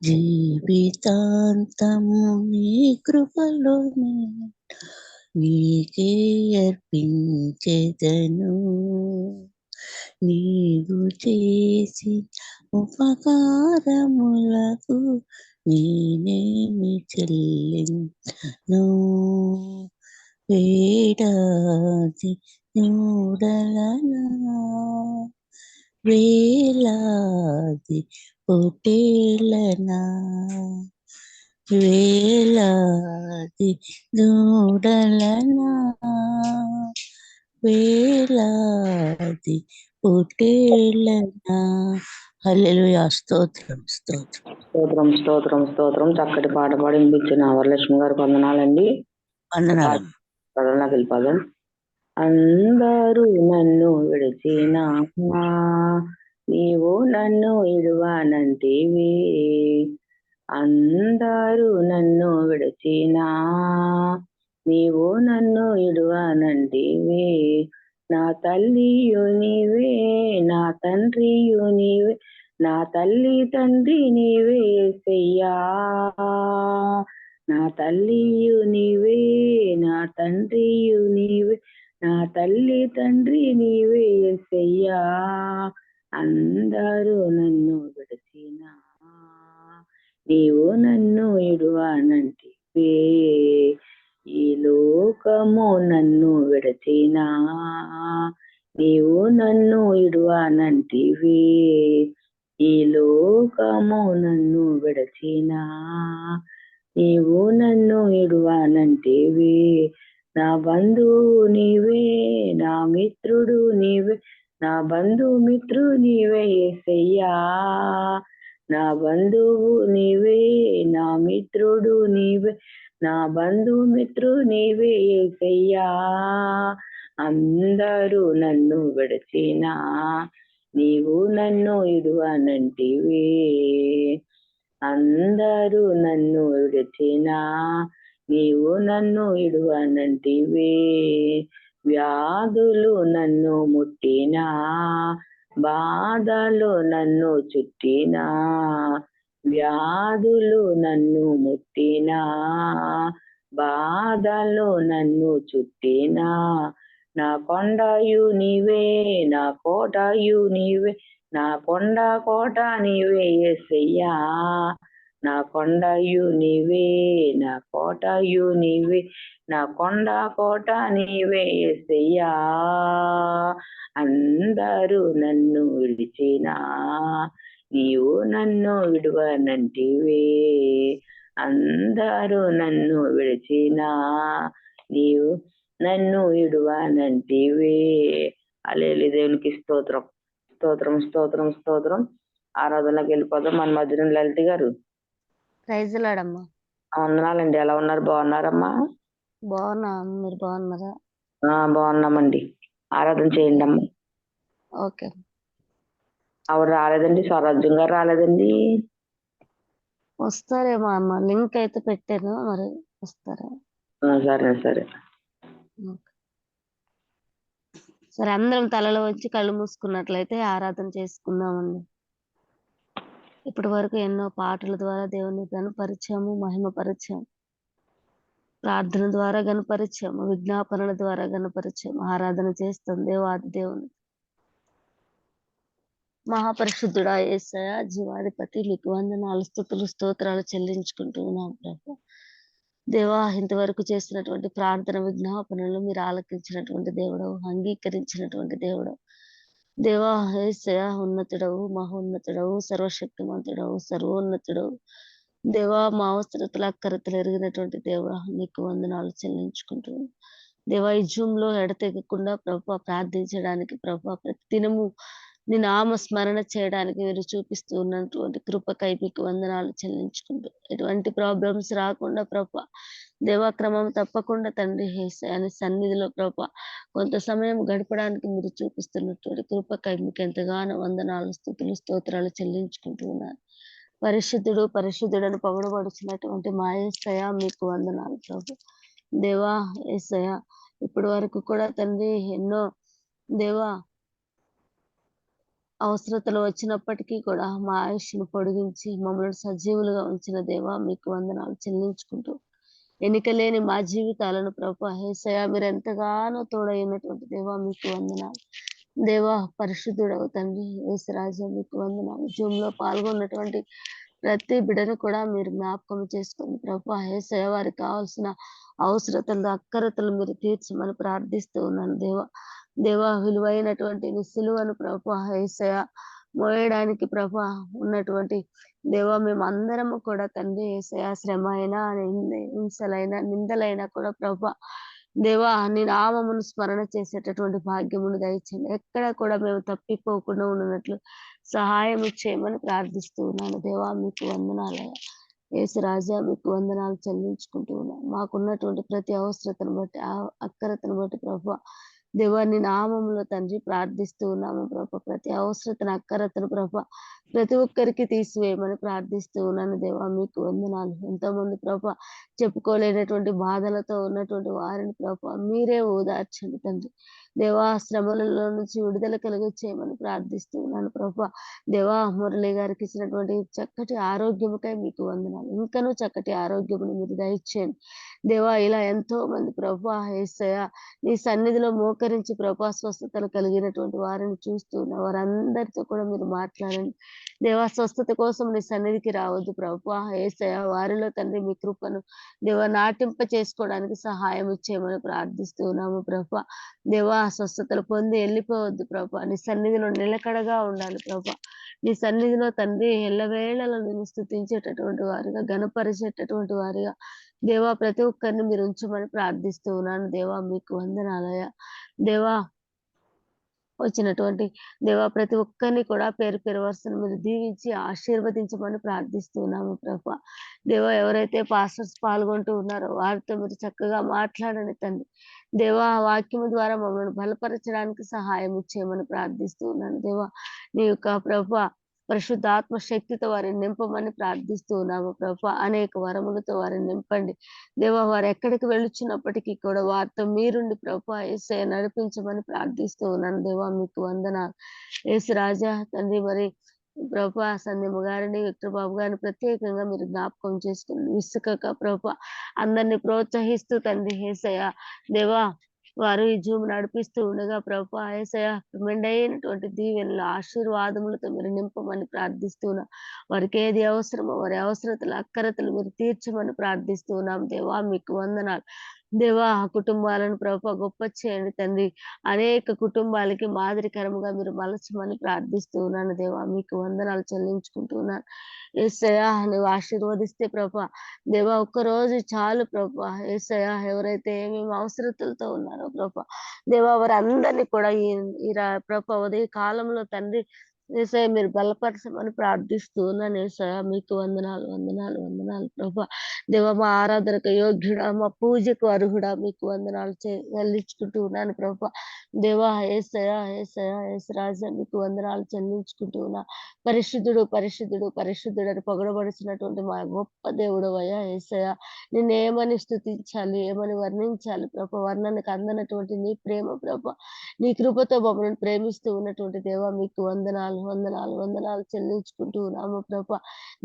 జీవితాంతము నీ కృపలో నీకే అర్పించెదను. నీవు చేసి ఉపకారములకు నేనేమి చెల్లింతును. వేడాది మూడలనా వేలాది పొటేలనా వేలాది దూడలనా వేలాది పొటేలనా. హల్లెలూయా. స్తోత్రం స్తోత్రం స్తోత్రం స్తోత్రం స్తోత్రం. చక్కటి పాట పాడి వినిపించిన వరలక్ష్మి గారు వందనాలండి. వందనాలు. పదంలోకి వెళ్ళిపోదాం. అందరూ నన్ను విడిచినా నీవు నన్ను ఇడువానంటివి. అందరూ నన్ను విడిచినా నీవు నన్ను ఇడువానంటివి. నా తల్లియు నీవే, నా తండ్రియు నీవే, నా తల్లి తండ్రి నీవే యేసయ్యా. నా తల్లియు నీవే, నా తండ్రియు నీవే, నా తల్లి తండ్రి నీవే యేసయ్యా. అందరూ నన్ను విడిచినా నీవు నన్ను ఇడువానంటివే. ఈ లోకము నన్ను విడిచినా నీవు నన్ను ఇడువానంటివే. ఈ లోకము నన్ను విడిచినా నీవు నన్ను ఇడువానంటివే. నా బంధువు నీవే, నా మిత్రుడు నీవే, నా బంధుమిత్రు నీవే యేసయ్యా. నా బంధువు నీవే, నా మిత్రుడు నీవే, నా బంధుమిత్రు నీవే యేసయ్యా. అందరూ నన్ను విడిచినా నీవు నన్ను ఇడువానంటివే. అందరూ నన్ను విడిచినా నీవు నన్ను ఇడువానంటివే. వ్యాధులు నన్ను ముట్టినా, బాధలు నన్ను చుట్టినా, వ్యాధులు నన్ను ముట్టినా, బాధలు నన్ను చుట్టినా, నా కొండయు నీవే, నా కోటయు నీవే, నా కొండ కోట నీవే యేసయ్యా. నా కొండయు నీవే, నా కోటయు నీవే, నా కొండ కోట నీవే యేసయ్యా. అందరూ నన్ను విడిచినా నీవు నన్ను విడువనంటివే. అందరూ నన్ను విడిచినా నీవు నన్ను విడువనంటివే. హల్లెలూయా. దేవునికి స్తోత్రం స్తోత్రం స్తోత్రం స్తోత్రం. ఆరాధనకి వెళ్ళిపోదాం. మన మధ్యన లలిత గారు. ప్రైజ్ లాడమ్మా. వందనాలండి. ఎలా ఉన్నారు? బాగున్నారమ్మా? బాగున్నా, మీరు బాగున్నారా? బాగున్నామండి. ఆరాధన చేయండి అమ్మా. ఓకే. ఆవిడ రాలేదండి, స్వరాజ్యం గారు రాలేదండి. వస్తారేమో అమ్మ, లింక్ అయితే పెట్టాను, మరి వస్తారా? సరే సరే. ఓకే. సరే, అందరం తలలో వచ్చి కళ్ళు మూసుకున్నట్లయితే ఆరాధన చేసుకుందామండి. ఇప్పటి వరకు ఎన్నో పాటల ద్వారా దేవుని గణపరిచాము, మహిమపరిచాము. ప్రార్థన ద్వారా గణపరిచాము, విజ్ఞాపనల ద్వారా గణపరిచాము. ఆరాధన చేస్తాం దేవాది దేవుని. మహాపరిశుద్ధుడా యేసయ్య, జీవాధిపతి, మీకు వందనాలు, స్తుతులు, స్తోత్రాలు చెల్లించుకుంటూ ఉన్నాం ప్రభు. దేవా, ఇంతవరకు చేసినటువంటి ప్రార్థన విజ్ఞాపనలు మీరు ఆలకించినటువంటి దేవుడు, అంగీకరించినటువంటి దేవుడు. దేవా యేసయ్య, ఉన్నతుడవు, మహోన్నతుడవు, సర్వశక్తిమంతుడవు, సర్వోన్నతుడవు. దేవా, మా అవసరతలు అక్కరతలు ఎరిగినటువంటి దేవా, నీకు వందనాలు చెల్లించుకుంటూ దేవా, ఈ జూమ్ లో ఎడతెగకుండా ప్రభు ప్రార్థించడానికి ప్రభు ప్రతి దినము నీ నామ స్మరణ చేయడానికి మీరు చూపిస్తూ ఉన్నటువంటి కృపకై మీకు వందనాలు చెల్లించుకుంటూ ఎటువంటి ప్రాబ్లమ్స్ రాకుండా ప్రభు దేవా, క్రమం తప్పకుండా తండ్రి యేసయ్య సన్నిధిలో ప్రభు కొంత సమయం గడపడానికి మీరు చూపిస్తున్నటువంటి కృపకై మీకు ఎంతగానో వందనాలు, స్తుతులు, స్తోత్రాలు చెల్లించుకుంటూ ఉన్నారు. పరిశుద్ధుడు పరిశుద్ధుడని పొగడబడుచున్నటువంటి మా యేసయ్య, మీకు వందనాలు ప్రభు. దేవా యేసయ్య, ఇప్పటి వరకు కూడా తండ్రి ఎన్నో దేవా అవసరతలు వచ్చినప్పటికీ కూడా మా ఆయుష్ను పొడిగించి మమ్మల్ని సజీవులుగా ఉంచిన దేవా, మీకు వందనాలు చెల్లించుకుంటూ ఎన్నికలేని మా జీవితాలను ప్రభు యేసయ్య మీరు ఎంతగానో తోడైనటువంటి దేవా, మీకు వందనాలు. దేవా, పరిశుద్ధుడవు తండ్రి యేసురాజు, మీకు వందనాలు. జూమ్ లో పాల్గొన్నటువంటి ప్రతి బిడ్డను కూడా మీరు జ్ఞాపకం చేసుకుని ప్రభు యేసయ్య వారికి కావాల్సిన అవసరతలు అక్కరతలు మీరు తీర్చమని ప్రార్థిస్తూ ఉన్నాను దేవా. దేవా, విలువైనటువంటి నీ సిలువను ప్రభు యేసయ్య మోయడానికి ప్రభు ఉన్నటువంటి దేవా, మేము అందరము కూడా తండ్రి యేసయ్య శ్రమ అయినా హింసలైనా నిందలైనా కూడా ప్రభు దేవా, నీ నామమును స్మరణ చేసేటటువంటి భాగ్యమును దయచేయండి. ఎక్కడ కూడా మేము తప్పిపోకుండా ఉన్నట్లు సహాయం చేయమని ప్రార్థిస్తూ ఉన్నాను దేవా, మీకు వందనాలయ్యా. యేసు రాజా, మీకు వందనాలు చెల్లించుకుంటూ ఉన్నాను. మాకున్నటువంటి ప్రతి అవసరతను బట్టి అక్కరతను బట్టి ప్రభు దేవా, నీ నామములో తండ్రి ప్రార్థిస్తూ ఉన్నాము ప్రభు. ప్రతి అవసరతను అక్కరతను ప్రభు ప్రతి ఒక్కరికి తీసివేయమని ప్రార్థిస్తూ ఉన్నాను దేవా, మీకు వందనాలు. ఎంతో మంది ప్రభు చెప్పుకోలేనటువంటి బాధలతో ఉన్నటువంటి వారిని ప్రభు మీరే ఓదార్చండి తండ్రి. దేవా, శ్రమలలో నుంచి విడుదల కలిగి చేయమని ప్రార్థిస్తూ ఉన్నాను ప్రభు. దేవా, మురళి గారికి ఇచ్చినటువంటి చక్కటి ఆరోగ్యముకై మీకు వందనాలు. ఇంకనూ చక్కటి ఆరోగ్యమును మీరు దయచేయండి దేవా. ఇలా ఎంతో మంది ప్రభు యేసయ్య నీ సన్నిధిలో మోకరించి ప్రభు స్వస్థతలు కలిగినటువంటి వారిని చూస్తూ ఉన్న వారందరితో కూడా మీరు మాట్లాడండి దేవా. స్వస్థత కోసం నీ సన్నిధికి రావద్దు ప్రభు యేసయ్య, వారిలో తండ్రి మీ కృపను దేవా నాటింప చేసుకోవడానికి సహాయం ఇచ్చేయమని ప్రార్థిస్తూ ఉన్నాము ప్రభు. దేవా, స్వస్థతలు పొంది వెళ్ళిపోవద్దు ప్రభు, నీ సన్నిధిలో నిలకడగా ఉండాలి ప్రభు. నీ సన్నిధిలో తండ్రి ఎల్లవేళలో నేను స్తుతించేటటువంటి వారిగా, గణపరిచేటటువంటి వారిగా దేవా ప్రతి ఒక్కరిని మీరు ఉంచమని ప్రార్థిస్తూ ఉన్నాను దేవా, మీకు వందనాలయ. దేవా, వచ్చినటువంటి దేవా ప్రతి ఒక్కరిని కూడా పేరు పేరు వరుసను మీరు దీవించి ఆశీర్వదించమని ప్రార్థిస్తున్నాము ప్రభు. దేవా, ఎవరైతే పాస్టర్స్ పాల్గొంటూ ఉన్నారో వారితో మీరు చక్కగా మాట్లాడండి తండ్రి. దేవా, వాక్యము ద్వారా మమ్మల్ని బలపరచడానికి సహాయం ఇచ్చేయమని ప్రార్థిస్తూ ఉన్నాను దేవా. నీ యొక్క ప్రభు పరిశుద్ధాత్మ శక్తితో వారిని నింపమని ప్రార్థిస్తూ ఉన్నాము ప్రభు. అనేక వరములతో వారిని నింపండి దేవా. వారు ఎక్కడికి వెళ్ళుచున్నప్పటికీ కూడా వారితో మీరుండి ప్రభు యేసయ్య నడిపించమని ప్రార్థిస్తూ ఉన్నాను దేవా, మీకు వందనాలు. యేసు రాజా తండ్రి, మరి ప్రభు సంధ్యమ్మ గారిని, విక్టర్ బాబు గారిని ప్రత్యేకంగా మీరు జ్ఞాపకం చేసుకుని విసుకక ప్రభు అందరినీ ప్రోత్సహిస్తూ తండ్రి యేసయ్య దేవా వారు ఈ జూమ్ నడిపిస్తూ ఉండగా ప్రభు యేసయ్య మెండైనటువంటి దీవెనలు ఆశీర్వాదములతో మీరు నింపమని ప్రార్థిస్తున్నా. వారికి ఏది అవసరమో వారి అవసరతలు అక్కరతలు మీరు తీర్చమని ప్రార్థిస్తూ ఉన్నాం దేవా, మీకు వందనాలు దేవా. ఆ కుటుంబాలను ప్రభు గొప్ప చేయండి తండ్రి. అనేక కుటుంబాలకి మాదిరికరముగా మీరు మలచమని ప్రార్థిస్తూ ఉన్నాను దేవా, మీకు వందనాలు చెల్లించుకుంటూ ఉన్నాను. యేసయ్య, నువ్వు ఆశీర్వదిస్తే ప్రభు దేవా ఒక్కరోజు చాలు ప్రభు యేసయ్య. ఎవరైతే ఏమేమి అవసరతలతో ఉన్నారో ప్రభు దేవా వారందరినీ కూడా ఈ ప్రభు ఉదయ కాలంలో తండ్రి యేసయ్య మీరు బలపరచమని ప్రార్థిస్తూ ఉన్నాను యేసయ్య. మీకు వందనాలు, వందనాలు, వందనాలు ప్రభా. దేవా మా ఆరాధనకు యోగ్యుడా, మా పూజకు అర్హుడా, మీకు వందనాలు చెల్లించుకుంటూ ఉన్నాను ప్రభా. దేవా యేసయ్య, యేసయ్య, యేసురాజా మీకు వందనాలు చెల్లించుకుంటూ ఉన్నా. పరిశుద్ధుడు, పరిశుద్ధుడు, పరిశుద్ధుడని పొగడబడుచున్నటువంటి మా గొప్ప దేవుడవయ్యా యేసయ్య. నిన్నేమని స్తుతించాలి, ఏమని వర్ణించాలి ప్రభా. వర్ణనకు అందనటువంటి నీ ప్రేమ ప్రభా. నీ కృపతో మమ్మల్ని ప్రేమిస్తూ ఉన్నటువంటి దేవా మీకు వందనాలు, వందనాలు, వందనాలు చెల్లించుకుంటూ ఉన్నాము ప్రభా.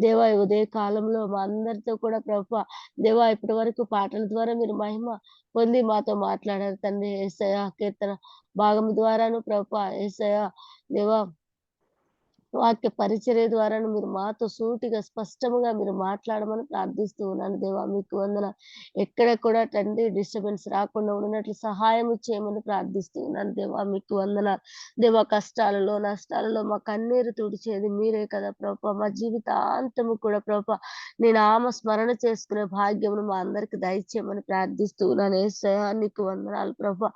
దేవా ఈ ఉదయ కాలంలో మా అందరితో కూడా ప్రభా దేవా ఇప్పటి వరకు పాటల ద్వారా మీరు మహిమ పొంది మాతో మాట్లాడారు తండ్రి. యేసయ్య కీర్తన భాగం ద్వారాను ప్రభా యేసయ్య దేవా వాక్య పరిచర్య ద్వారాను మీరు మాతో సూటిగా స్పష్టముగా మీరు మాట్లాడమని ప్రార్థిస్తూ ఉన్నాను దేవా మీకు వందన. ఎక్కడ కూడా తండ్రి డిస్టర్బెన్స్ రాకుండా ఉన్నట్లు సహాయం చేయమని ప్రార్థిస్తూ ఉన్నాను దేవా మీకు వందన. దేవా కష్టాలలో నష్టాలలో మా కన్నీరు తుడిచేది మీరే కదా ప్రభా. మా జీవితాంతము కూడా ప్రభా నీ నామ స్మరణ చేసుకునే భాగ్యమును మా అందరికి దయచేయమని ప్రార్థిస్తూ ఉన్నాను యేసయ్య నీకు వందనాలు ప్రభా.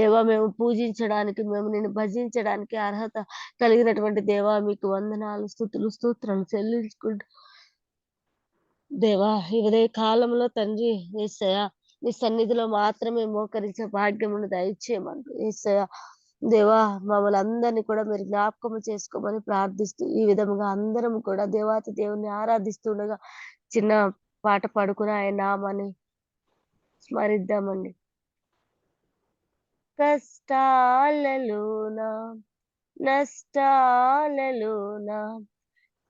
దేవా మేము పూజించడానికి మేము నిన్ను భజించడానికి అర్హత కలిగినటువంటి దేవా మీకు వందనాలు, స్తుతులు, స్తోత్రాలు చెల్లించుకుంటూ దేవా ఈ ఉదయ కాలంలో తండ్రి యేసయ్య నీ సన్నిధిలో మాత్రమే మోకరించే భాగ్యమును దయచేయమంటూ యేసయ్య దేవా మమ్మల్ని అందరినీ కూడా మీరు జ్ఞాపకం చేసుకోమని ప్రార్థిస్తూ ఈ విధముగా అందరం కూడా దేవాతి దేవుని ఆరాధిస్తుండగా చిన్న పాట పాడుకుని ఆయన నామాన్ని స్మరిద్దామండి. కష్టాలలోన నష్టాలలోన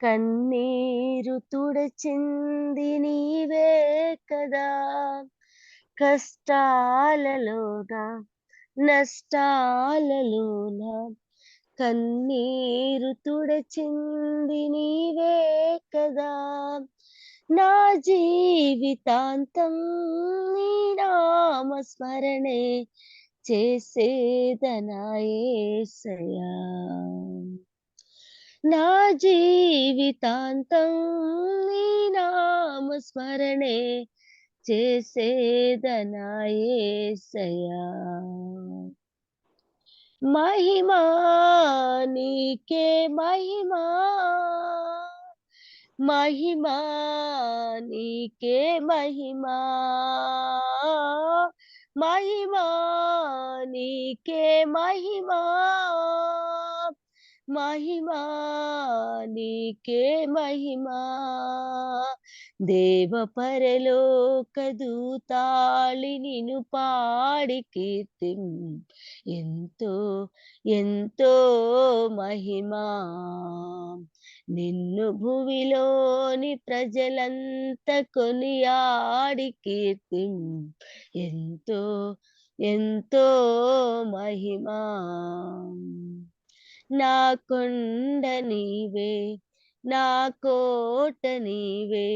కన్నీరు తుడచింది నీవే కదా. కష్టాలలోన నష్టాలలోన కన్నీరు తుడచింది నీవే కదా. నా జీవితాంతం నీ నామ స్మరణే చేసేదనా యేసయ్యా. నా జీవితాంతం నీ నామ స్మరణే చేసేదనా యేసయ్యా. మహిమా నీకే మహిమా, మహిమా నీకే మహిమా, మహిమా నీకే మహిమా, మహిమా నీకే మహిమా. దేవ పరలోక దూతాళి నిన్ను పాడి కీర్తిం ఎంతో ఎంతో మహిమా. నిన్ను భువిలోని ప్రజలంత కొనియాడి కీర్తిం ఎంతో ఎంతో మహిమా. నా కొండ నీవే, నా కోట నీవే,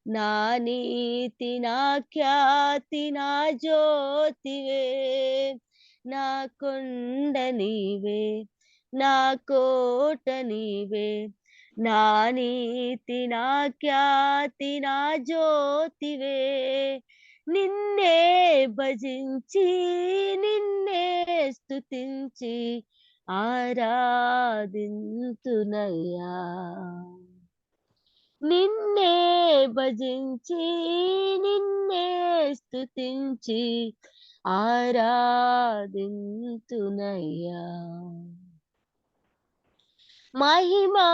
నా నీతి నా ఖ్యాతి నా జ్యోతివే. నా కొండ నీవే, నా కోట నీవే, నా నీతి నా ఖ్యాతి నా జ్యోతివే. నిన్నే భజించి నిన్నే స్తుతించి ఆరాధింతునయ్యా. నిన్నే భజించి నిన్నే స్తుతించి ఆరాధింతునయ్యా. మహిమా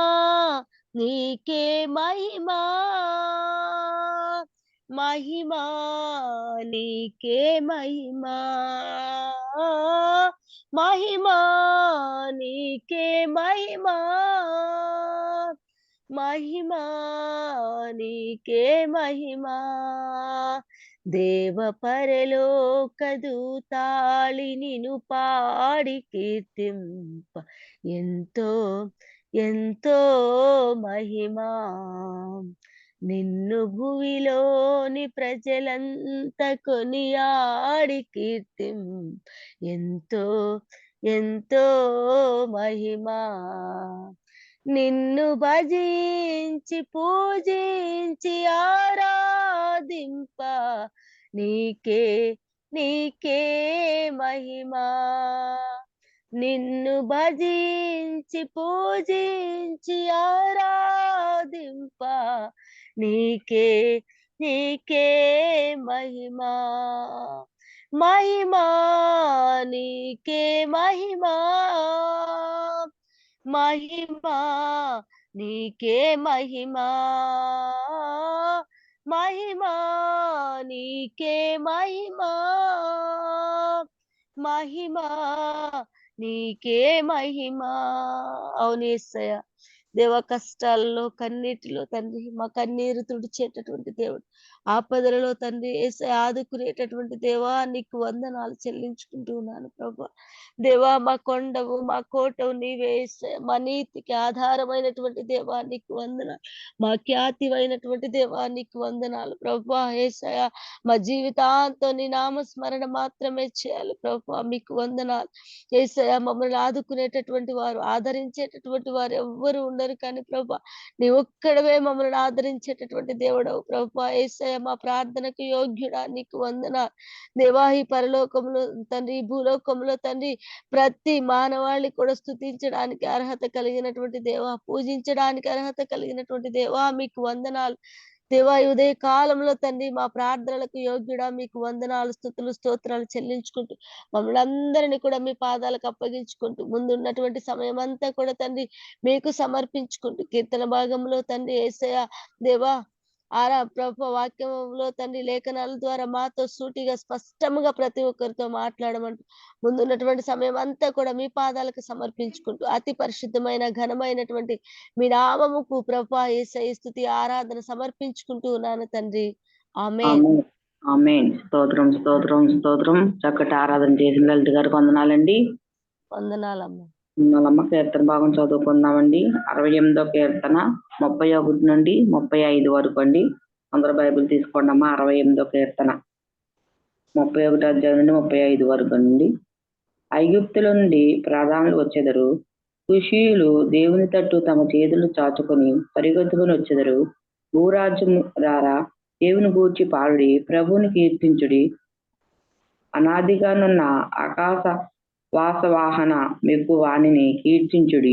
నీకే మహిమా, మహిమా నీకే మహిమా, మహిమా నీకే మహిమా, మహిమా నీకే మహిమా. దేవ పరలోక దూతాళి నిన్ను పాడి కీర్తింప ఎంతో ఎంతో మహిమా. నిన్ను భువిలోని ప్రజలంత కొనియాడి కీర్తిం ఎంతో ఎంతో మహిమా. నిన్ను భజించి పూజించి ఆరాధింప నీకే నీకే మహిమా. నిన్ను భజించి పూజించి ఆరాధింప నీకే నీకే మహిమా మహిమా నీకే మహిమా మహిమా నీకే మహిమా మహిమా నీకే మహిమా మహిమా నీకే మహిమా. అవును యేసయ్య, దేవ కష్టాల్లో కన్నీటిలో తండ్రి మా కన్నీరు తుడిచేటటువంటి దేవుడు, ఆపదలలో తండ్రి యేసయ్య ఆదుకునేటటువంటి దేవా నీకు వందనాలు చెల్లించుకుంటూ ఉన్నాను ప్రభా. దేవా మా కొండవు మా కోటవు నీవే యేసయ్య, మా నీతికి ఆధారమైనటువంటి దేవా నీకు వందనాలు, మా ఖ్యాతివైనటువంటి దేవా నీకు వందనాలు ప్రభా. యేసయ్య మా జీవితాంతం నీ నామస్మరణ మాత్రమే చేయాలి ప్రభా, మీకు వందనాలు యేసయ్య. మమ్మల్ని ఆదుకునేటటువంటి వారు, ఆదరించేటటువంటి వారు ఎవ్వరు ఉండరు కానీ ప్రభా నీ ఒక్కడవే మమ్మల్ని ఆదరించేటటువంటి దేవుడవు ప్రభా. యేసయ్య మా ప్రార్థనకు యోగ్యుడా నీకు వందనాలు దేవా. ఈ పరలోకంలో తండ్రి, ఈ భూలోకంలో తండ్రి ప్రతి మానవాళి కూడా స్తుతించడానికి అర్హత కలిగినటువంటి దేవా, పూజించడానికి అర్హత కలిగినటువంటి దేవా మీకు వందనాలు దేవా. ఈ ఉదయ కాలంలో తండ్రి మా ప్రార్థనలకు యోగ్యుడా మీకు వందనాలు, స్తుతులు, స్తోత్రాలు చెల్లించుకుంటూ మమ్మల్ని అందరినీ కూడా మీ పాదాలకు అప్పగించుకుంటూ ముందున్నటువంటి సమయం అంతా కూడా తండ్రి మీకు సమర్పించుకుంటూ కీర్తన భాగంలో తండ్రి యేసయ్య దేవా ప్రభు వాక్యంలో తండ్రి లేఖనాల ద్వారా మాతో సూటిగా స్పష్టంగా ప్రతి ఒక్కరితో మాట్లాడమంటూ ముందున్నటువంటి సమయం అంతా కూడా మీ పాదాలకు సమర్పించుకుంటూ అతి పరిశుద్ధమైన ఘనమైనటువంటి మీ నామముకు ప్రభు యేసయ్య స్తుతి ఆరాధన సమర్పించుకుంటూ ఉన్నాను తండ్రి. ఆమేన్. ఆమేన్. ఆమేన్. స్తోత్రం స్తోత్రం స్తోత్రం. చక్కటి ఆరాధన చేసిన లలిత గారికి వందనాలండి. వందనాలమ్మా. వందనాలమ్మ. కీర్తన భాగం చదువుకుందామండి. 68వ కీర్తన 31 నుండి 35 వరకు అండి. అందరూ బైబిల్ తీసుకోండి అమ్మా. 68వ కీర్తన 31 అధ్యాయం నుండి 35 వరకు అండి. ఐగుప్తుల నుండి ప్రధానులు వచ్చెదరు, కుషీయులు దేవుని తట్టు తమ చేతులు చాచుకొని పరిగెత్తుకుని వచ్చెదరు. భూరాజ్యము రారా, దేవుని గూర్చి పాడుడి, ప్రభువుని కీర్తించుడి. అనాదిగానున్న ఆకాశ వాసవాహన మెప్పు వాణిని కీర్తించుడి.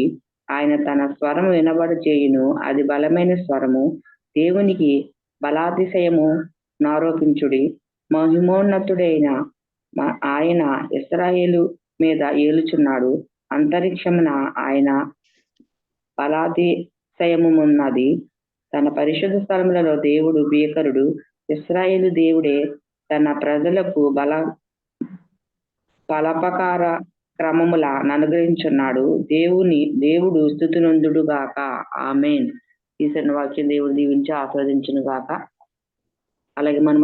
ఆయన తన స్వరము వినబడ చేయును, అది బలమైన స్వరము. దేవునికి బలాతిశయము నారోపించుడి. మహిమోన్నతుడైన ఆయన ఇశ్రాయేలు మీద ఏలుచున్నాడు. అంతరిక్షమున ఆయన బలాతిశయమున్నది. తన పరిశుద్ధ స్థలములలో దేవుడు భీకరుడు. ఇశ్రాయేలు దేవుడే తన ప్రజలకు బలపకార క్రమముల అనుగ్రహించున్నాడు. దేవుడు స్తుతినందుడు గాక. ఆమేన్. ఈ వాక్యం దేవుడు దీవించి ఆస్వాదించును గాక. అలాగే మనం